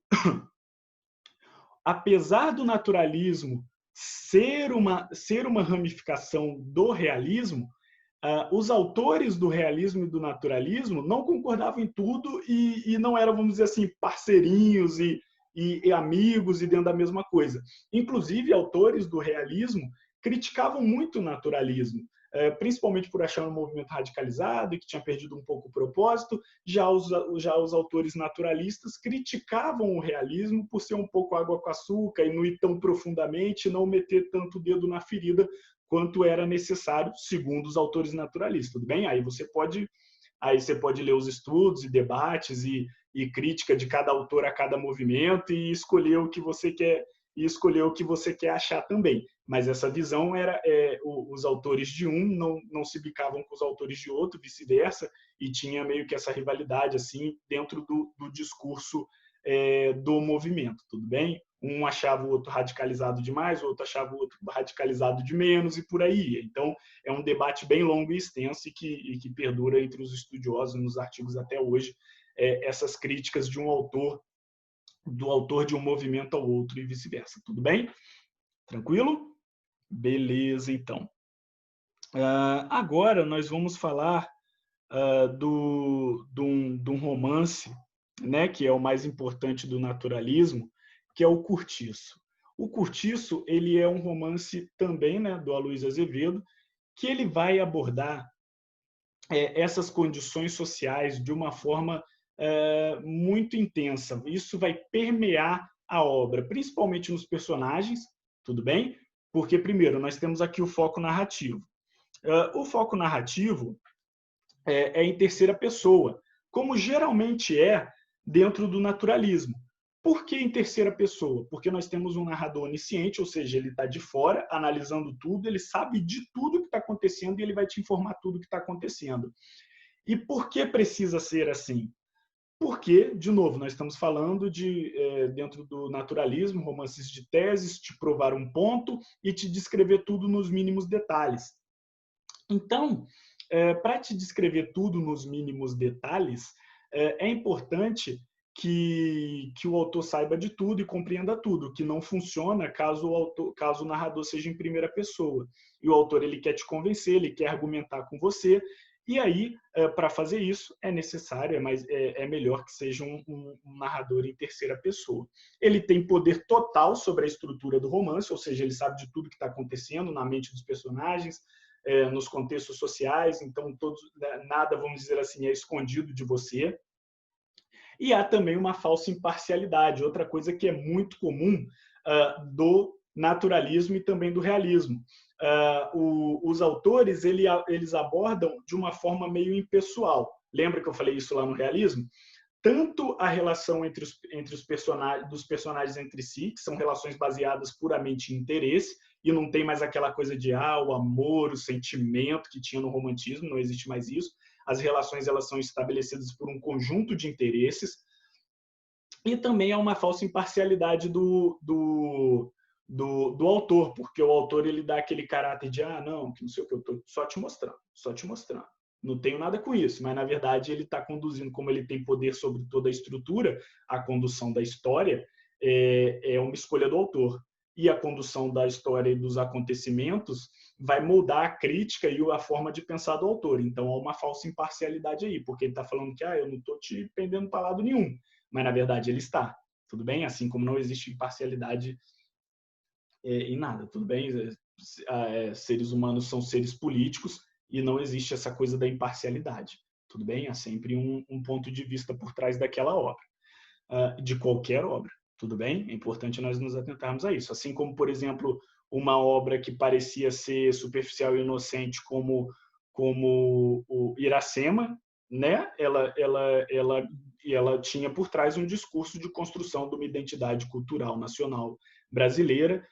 apesar do naturalismo ser uma ramificação do realismo, os autores do realismo e do naturalismo não concordavam em tudo e não eram, vamos dizer assim, parceirinhos e amigos e dentro da mesma coisa. Inclusive, autores do realismo criticavam muito o naturalismo, principalmente por achar um movimento radicalizado e que tinha perdido um pouco o propósito. Já os autores naturalistas criticavam o realismo por ser um pouco água com açúcar e não ir tão profundamente, não meter tanto o dedo na ferida quanto era necessário, segundo os autores naturalistas. Tudo bem? Aí você pode ler os estudos e debates e crítica de cada autor a cada movimento e escolher o que você quer achar também. Mas essa visão era os autores de um não se bicavam com os autores de outro, vice-versa, e tinha meio que essa rivalidade assim dentro do discurso do movimento, tudo bem? Um achava o outro radicalizado demais, o outro achava o outro radicalizado de menos e por aí. Então, é um debate bem longo e extenso e que perdura entre os estudiosos nos artigos até hoje, essas críticas de do autor de um movimento ao outro e vice-versa. Tudo bem? Tranquilo? Beleza, então. Agora nós vamos falar de um romance, né, que é o mais importante do naturalismo, que é o Curtiço. O Curtiço ele é um romance também, né, do Aloysio Azevedo, que ele vai abordar essas condições sociais de uma forma muito intensa. Isso vai permear a obra, principalmente nos personagens, tudo bem? Porque, primeiro, nós temos aqui o foco narrativo. O foco narrativo é em terceira pessoa, como geralmente é dentro do naturalismo. Por que em terceira pessoa? Porque nós temos um narrador onisciente, ou seja, ele está de fora, analisando tudo, ele sabe de tudo que está acontecendo e ele vai te informar tudo que está acontecendo. E por que precisa ser assim? Porque, de novo, nós estamos falando dentro do naturalismo, romances de teses, te provar um ponto e te descrever tudo nos mínimos detalhes. Então, para te descrever tudo nos mínimos detalhes, é importante que o autor saiba de tudo e compreenda tudo, que não funciona caso o narrador seja em primeira pessoa. E o autor ele quer te convencer, ele quer argumentar com você, e aí, para fazer isso, é necessário, é melhor que seja um narrador em terceira pessoa. Ele tem poder total sobre a estrutura do romance, ou seja, ele sabe de tudo que está acontecendo na mente dos personagens, nos contextos sociais, então nada, vamos dizer assim, é escondido de você. E há também uma falsa imparcialidade, outra coisa que é muito comum do naturalismo e também do realismo. Os autores eles abordam de uma forma meio impessoal. Lembra que eu falei isso lá no realismo? Tanto a relação entre os personagens entre si, que são relações baseadas puramente em interesse, e não tem mais aquela coisa de o amor, o sentimento que tinha no romantismo, não existe mais isso. As relações elas são estabelecidas por um conjunto de interesses. E também há uma falsa imparcialidade do autor, porque o autor ele dá aquele caráter de não, que não sei o que, eu estou só te mostrando, só te mostrando. Não tenho nada com isso, mas na verdade ele está conduzindo, como ele tem poder sobre toda a estrutura, a condução da história é uma escolha do autor. E a condução da história e dos acontecimentos vai moldar a crítica e a forma de pensar do autor. Então há uma falsa imparcialidade aí, porque ele está falando que eu não estou te pendendo para lado nenhum, mas na verdade ele está. Tudo bem? Assim como não existe imparcialidade em nada, tudo bem? Seres humanos são seres políticos e não existe essa coisa da imparcialidade, tudo bem? Há sempre um ponto de vista por trás daquela obra, de qualquer obra, tudo bem? É importante nós nos atentarmos a isso. Assim como, por exemplo, uma obra que parecia ser superficial e inocente como o Iracema, né? Ela tinha por trás um discurso de construção de uma identidade cultural nacional brasileira,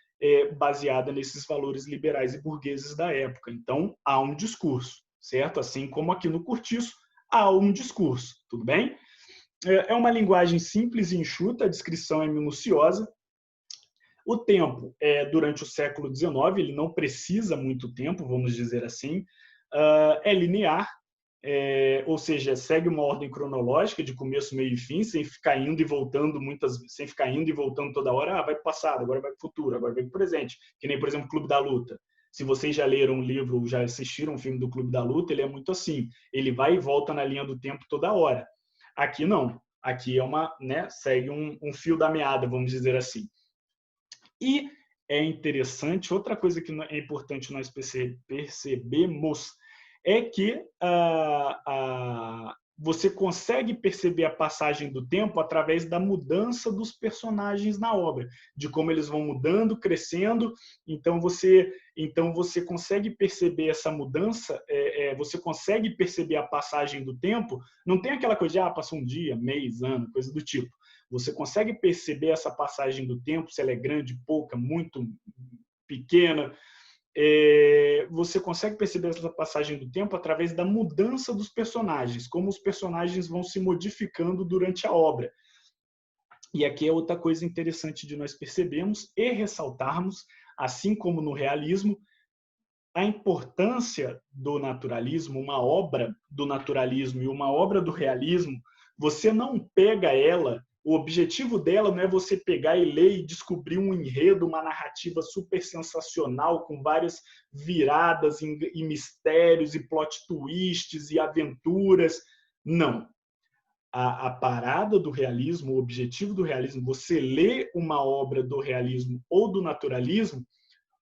baseada nesses valores liberais e burgueses da época. Então, há um discurso, certo? Assim como aqui no Cortiço, há um discurso, tudo bem? É uma linguagem simples e enxuta, a descrição é minuciosa. O tempo durante o século XIX, ele não precisa muito tempo, vamos dizer assim, é linear, ou seja, segue uma ordem cronológica de começo, meio e fim, sem ficar indo e voltando sem ficar indo e voltando toda hora, vai para o passado, agora vai para o futuro, agora vai para o presente, que nem, por exemplo, Clube da Luta. Se vocês já leram um livro, já assistiram um filme do Clube da Luta, ele é muito assim, ele vai e volta na linha do tempo toda hora. Aqui não, aqui segue um fio da meada, vamos dizer assim. E é interessante, outra coisa que é importante nós percebemos é que você consegue perceber a passagem do tempo através da mudança dos personagens na obra, de como eles vão mudando, crescendo. Então você consegue perceber essa mudança, você consegue perceber a passagem do tempo. Não tem aquela coisa de passou um dia, mês, ano, coisa do tipo. Você consegue perceber essa passagem do tempo, se ela é grande, pouca, muito pequena. Você consegue perceber essa passagem do tempo através da mudança dos personagens, como os personagens vão se modificando durante a obra. E aqui é outra coisa interessante de nós percebermos e ressaltarmos, assim como no realismo, a importância do naturalismo, uma obra do naturalismo e uma obra do realismo, você não pega ela. O objetivo dela não é você pegar e ler e descobrir um enredo, uma narrativa super sensacional, com várias viradas e mistérios e plot twists e aventuras. Não. A parada do realismo, o objetivo do realismo, você lê uma obra do realismo ou do naturalismo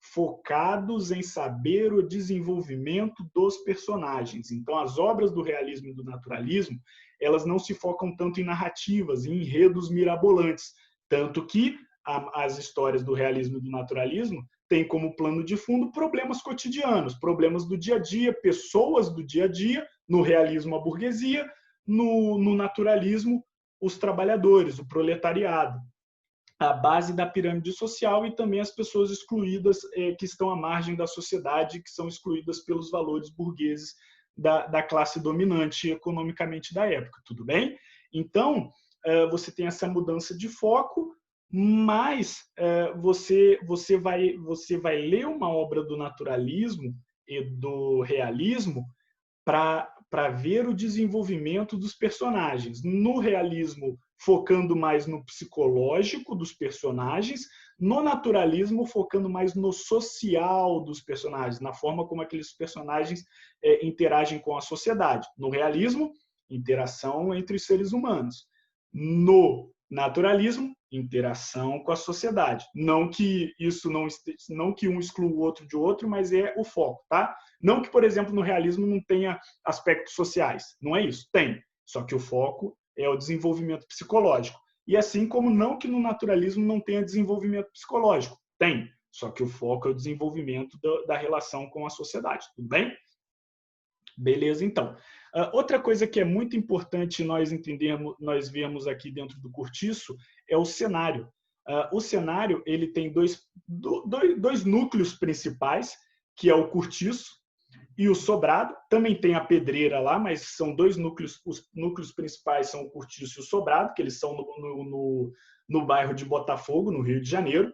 focados em saber o desenvolvimento dos personagens. Então, as obras do realismo e do naturalismo, elas não se focam tanto em narrativas, em enredos mirabolantes, tanto que as histórias do realismo e do naturalismo têm como plano de fundo problemas cotidianos, problemas do dia a dia, pessoas do dia a dia, no realismo a burguesia, no naturalismo os trabalhadores, o proletariado, a base da pirâmide social, e também as pessoas excluídas que estão à margem da sociedade, que são excluídas pelos valores burgueses da classe dominante economicamente da época, tudo bem? Então, você tem essa mudança de foco, mas você vai ler uma obra do naturalismo e do realismo para ver o desenvolvimento dos personagens. No realismo, focando mais no psicológico dos personagens, no naturalismo, focando mais no social dos personagens, na forma como aqueles personagens interagem com a sociedade. No realismo, interação entre os seres humanos. No naturalismo, interação com a sociedade. Não que não que um exclua o outro de outro, mas é o foco, tá? Não que, por exemplo, no realismo não tenha aspectos sociais. Não é isso. Tem. Só que o foco é o desenvolvimento psicológico. E assim como não que no naturalismo não tenha desenvolvimento psicológico. Tem. Só que o foco é o desenvolvimento da relação com a sociedade. Tudo bem? Beleza, então. Outra coisa que é muito importante nós entendermos, nós vemos aqui dentro do Cortiço, é o cenário. O cenário ele tem dois núcleos principais, que é o Cortiço e o Sobrado. Também tem a Pedreira lá, mas são dois núcleos. Os núcleos principais são o Cortiço e o Sobrado, que eles são no bairro de Botafogo, no Rio de Janeiro.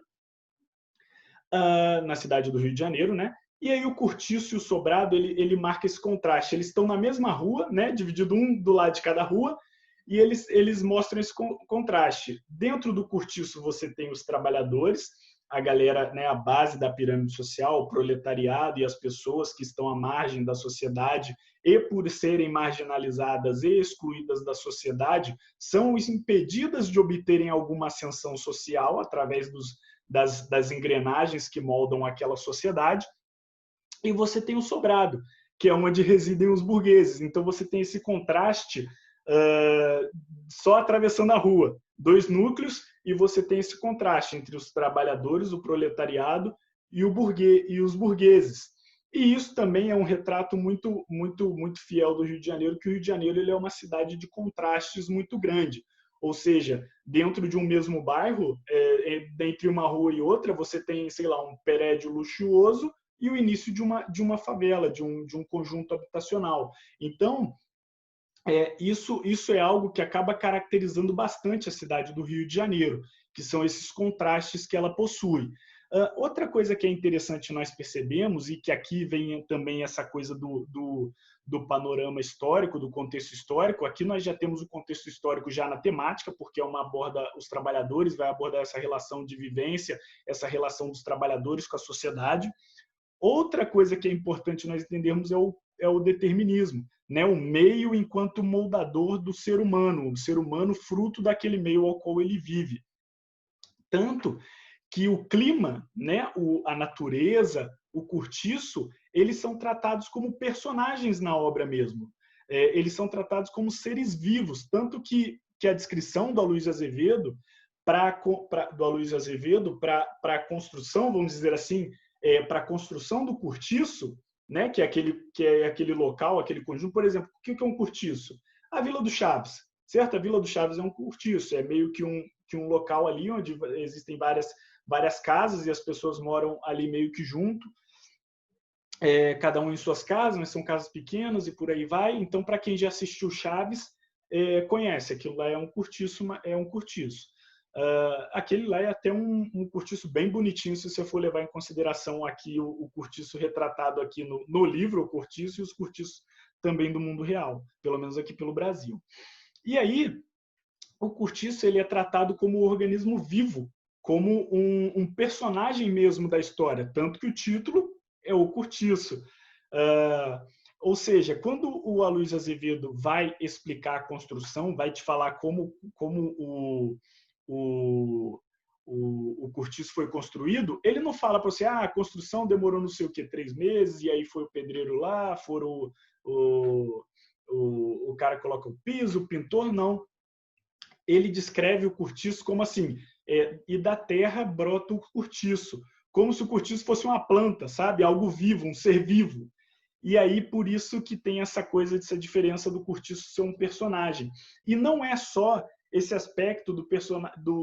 na cidade do Rio de Janeiro, né? E aí o Cortiço e o Sobrado, ele marca esse contraste. Eles estão na mesma rua, né? Dividido um do lado de cada rua, e eles mostram esse contraste. Dentro do Cortiço você tem os trabalhadores, a galera, né, a base da pirâmide social, o proletariado e as pessoas que estão à margem da sociedade e por serem marginalizadas e excluídas da sociedade, são impedidas de obterem alguma ascensão social através das engrenagens que moldam aquela sociedade. E você tem o sobrado, que é onde residem os burgueses. Então você tem esse contraste só atravessando a rua. Dois núcleos, e você tem esse contraste entre os trabalhadores, o proletariado e os burgueses. E isso também é um retrato muito, muito, muito fiel do Rio de Janeiro, que o Rio de Janeiro ele é uma cidade de contrastes muito grande. Ou seja, dentro de um mesmo bairro, entre uma rua e outra, você tem, sei lá, um prédio luxuoso e o início de uma favela, de um conjunto habitacional. Então, isso é algo que acaba caracterizando bastante a cidade do Rio de Janeiro, que são esses contrastes que ela possui. Outra coisa que é interessante nós percebemos, e que aqui vem também essa coisa do panorama histórico, do contexto histórico, aqui nós já temos o contexto histórico já na temática, porque é uma aborda os trabalhadores, vai abordar essa relação de vivência, essa relação dos trabalhadores com a sociedade. Outra coisa que é importante nós entendermos é o determinismo, né? O meio enquanto moldador do ser humano, o ser humano fruto daquele meio ao qual ele vive. Tanto que o clima, né, a natureza, o cortiço, eles são tratados como personagens na obra mesmo. Eles são tratados como seres vivos, tanto que a descrição do Aloysio Azevedo para a construção, vamos dizer assim, para a construção do cortiço, né, que é aquele local, aquele conjunto. Por exemplo, o que é um cortiço? A Vila do Chaves, certo? A Vila do Chaves é um cortiço, é meio que um local ali onde existem várias casas e as pessoas moram ali meio que junto, cada um em suas casas, mas são casas pequenas e por aí vai. Então, para quem já assistiu Chaves, conhece, aquilo lá é um cortiço. Aquele lá é até um cortiço bem bonitinho, se você for levar em consideração aqui o cortiço retratado aqui no livro, o cortiço, e os cortiços também do mundo real, pelo menos aqui pelo Brasil. E aí, o cortiço ele é tratado como um organismo vivo, como um personagem mesmo da história, tanto que o título é o cortiço. Ou seja, quando o Aloysio Azevedo vai explicar a construção, vai te falar como o cortiço foi construído, ele não fala para você, a construção demorou não sei o que, 3 meses, e aí foi o pedreiro lá, foram o cara coloca o piso, o pintor, não. Ele descreve o cortiço como assim, e da terra brota o cortiço, como se o cortiço fosse uma planta, sabe? Algo vivo, um ser vivo. E aí, por isso que tem essa coisa, essa diferença do cortiço ser um personagem. E não é só esse aspecto do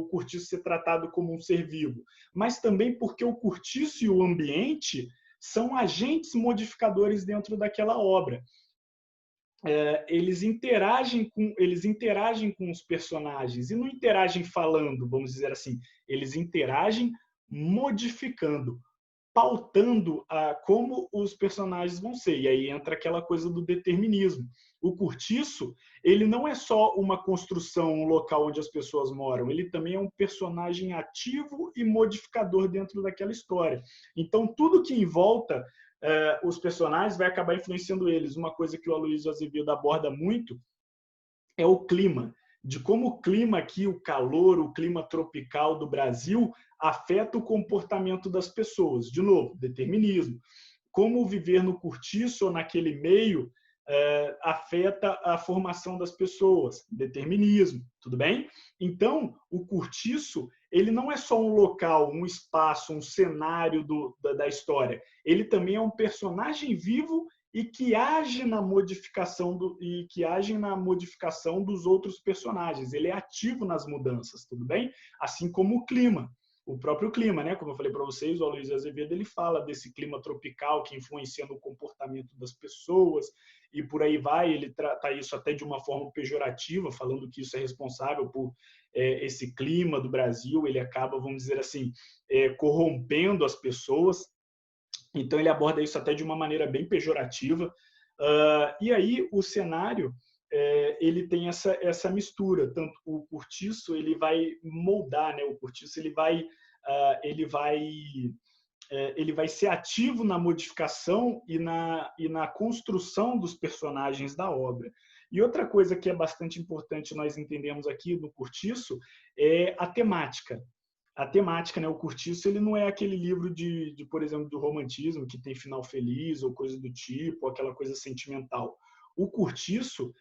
cortiço ser tratado como um ser vivo, mas também porque o cortiço e o ambiente são agentes modificadores dentro daquela obra. Eles interagem com os personagens, e não interagem falando, vamos dizer assim, eles interagem modificando, pautando como os personagens vão ser. E aí entra aquela coisa do determinismo. O cortiço, ele não é só uma construção, um local onde as pessoas moram, ele também é um personagem ativo e modificador dentro daquela história. Então, tudo que em volta os personagens vai acabar influenciando eles. Uma coisa que o Aloysio Azevedo aborda muito é o clima, de como o clima aqui, o calor, o clima tropical do Brasil afeta o comportamento das pessoas. De novo, determinismo. Como viver no cortiço ou naquele meio afeta a formação das pessoas, determinismo, tudo bem? Então, o cortiço, ele não é só um local, um espaço, um cenário da história, ele também é um personagem vivo e que age na modificação dos outros personagens. Ele é ativo nas mudanças, tudo bem? Assim como o clima. o próprio clima, né? Como eu falei para vocês, o Aloysio Azevedo ele fala desse clima tropical que influencia no comportamento das pessoas e por aí vai. Ele trata isso até de uma forma pejorativa, falando que isso é responsável por esse clima do Brasil. Ele acaba, vamos dizer assim, corrompendo as pessoas. Então ele aborda isso até de uma maneira bem pejorativa. E aí o cenário ele tem essa mistura, tanto o cortiço ele vai moldar, né? O cortiço ele vai ser ativo na modificação e na construção dos personagens da obra. E outra coisa que é bastante importante nós entendemos aqui no cortiço é a temática. A temática, né? O cortiço ele não é aquele livro por exemplo, do romantismo que tem final feliz ou coisa do tipo, aquela coisa sentimental. O cortiço,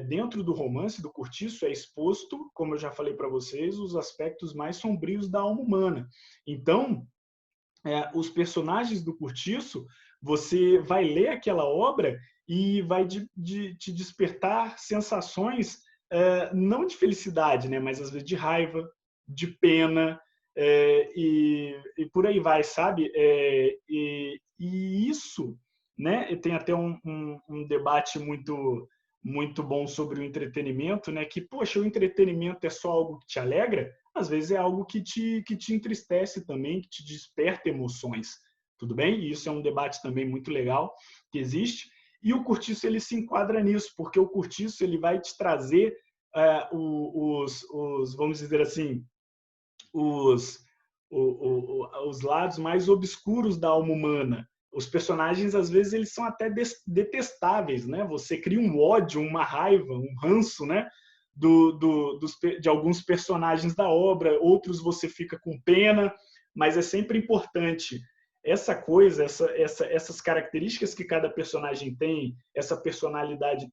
dentro do romance do cortiço, é exposto, como eu já falei para vocês, os aspectos mais sombrios da alma humana. Então, os personagens do cortiço, você vai ler aquela obra e vai te despertar sensações não de felicidade, né? Mas às vezes de raiva, de pena, e por aí vai, sabe? E isso, né? Tem até um debate muito bom sobre o entretenimento, né? Que, poxa, o entretenimento é só algo que te alegra? Às vezes é algo que te entristece também, que te desperta emoções, tudo bem? E isso é um debate também muito legal que existe. E o cortiço ele se enquadra nisso, porque o cortiço ele vai te trazer vamos dizer assim, os lados mais obscuros da alma humana. Os personagens, às vezes, eles são até detestáveis, né? Você cria um ódio, uma raiva, um ranço, né? De alguns personagens da obra, outros você fica com pena, mas é sempre importante essa coisa, essas características que cada personagem tem, essa personalidade,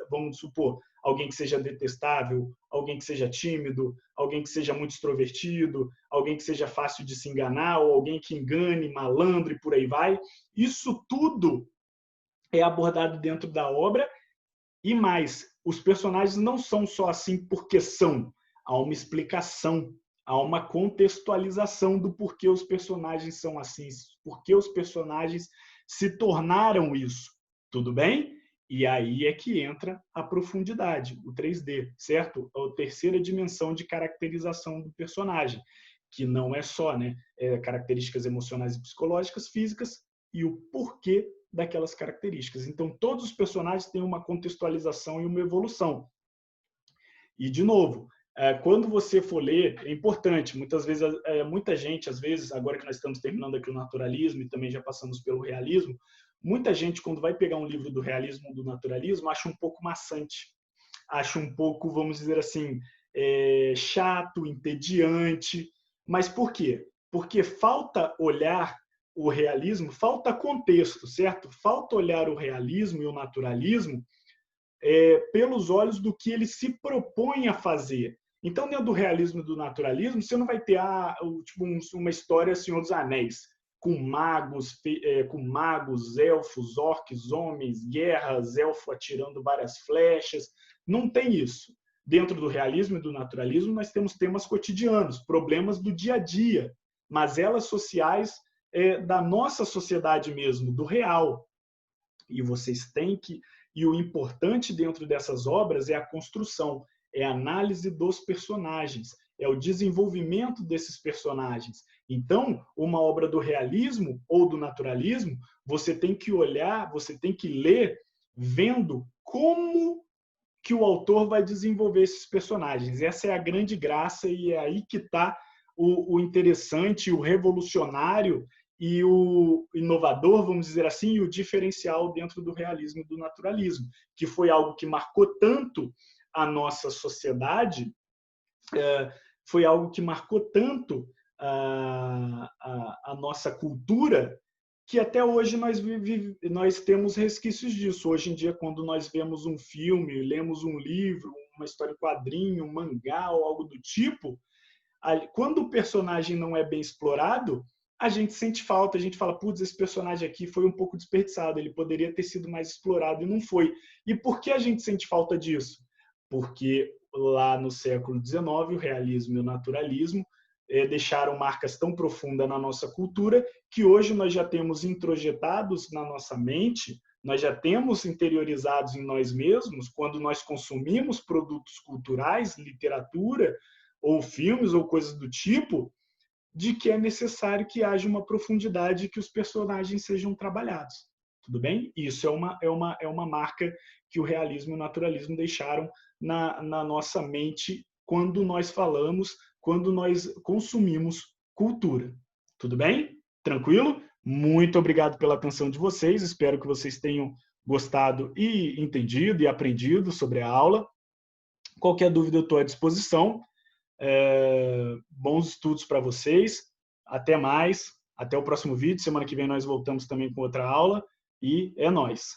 vamos supor, alguém que seja detestável, alguém que seja tímido, alguém que seja muito extrovertido, alguém que seja fácil de se enganar, ou alguém que engane, malandro e por aí vai. Isso tudo é abordado dentro da obra e mais, os personagens não são só assim porque são, há uma explicação, há uma contextualização do porquê os personagens são assim, porquê os personagens se tornaram isso, tudo bem? E aí é que entra a profundidade, o 3D, certo? A terceira dimensão de caracterização do personagem, que não é só, né, características emocionais e psicológicas, físicas e o porquê daquelas características. Então, todos os personagens têm uma contextualização e uma evolução. E, de novo, quando você for ler, é importante, muitas vezes, muita gente, às vezes, agora que nós estamos terminando aqui o naturalismo e também já passamos pelo realismo, muita gente, quando vai pegar um livro do realismo ou do naturalismo, acha um pouco maçante, acha um pouco, vamos dizer assim, chato, entediante. Mas por quê? Porque falta olhar o realismo, falta contexto, certo? Falta olhar o realismo e o naturalismo pelos olhos do que ele se propõe a fazer. Então, dentro do realismo e do naturalismo, você não vai ter tipo, uma história Senhor dos Anéis, com magos, elfos, orques, homens, guerras, elfo atirando várias flechas. Não tem isso. Dentro do realismo e do naturalismo, nós temos temas cotidianos, problemas do dia a dia, mazelas sociais da nossa sociedade mesmo, do real. E vocês têm que... E o importante dentro dessas obras é a construção, é a análise dos personagens, é o desenvolvimento desses personagens. Então, uma obra do realismo ou do naturalismo, você tem que olhar, você tem que ler vendo como que o autor vai desenvolver esses personagens. Essa é a grande graça e é aí que está o interessante, o revolucionário e o inovador, vamos dizer assim, e o diferencial dentro do realismo e do naturalismo, que foi algo que marcou tanto a nossa sociedade, foi algo que marcou tanto a nossa cultura, que até hoje nós temos resquícios disso. Hoje em dia, quando nós vemos um filme, lemos um livro, uma história em quadrinho, um mangá ou algo do tipo, quando o personagem não é bem explorado, a gente sente falta, a gente fala, putz, esse personagem aqui foi um pouco desperdiçado, ele poderia ter sido mais explorado e não foi. E por que a gente sente falta disso? Porque lá no século XIX, o realismo e o naturalismo deixaram marcas tão profundas na nossa cultura que hoje nós já temos introjetados na nossa mente, nós já temos interiorizados em nós mesmos, quando nós consumimos produtos culturais, literatura, ou filmes, ou coisas do tipo, de que é necessário que haja uma profundidade, que os personagens sejam trabalhados. Tudo bem? Isso é uma marca que o realismo e o naturalismo deixaram na nossa mente quando nós falamos, quando nós consumimos cultura. Tudo bem? Tranquilo? Muito obrigado pela atenção de vocês. Espero que vocês tenham gostado e entendido e aprendido sobre a aula. Qualquer dúvida eu estou à disposição. Bons estudos para vocês. Até mais. Até o próximo vídeo. Semana que vem nós voltamos também com outra aula. E é nóis!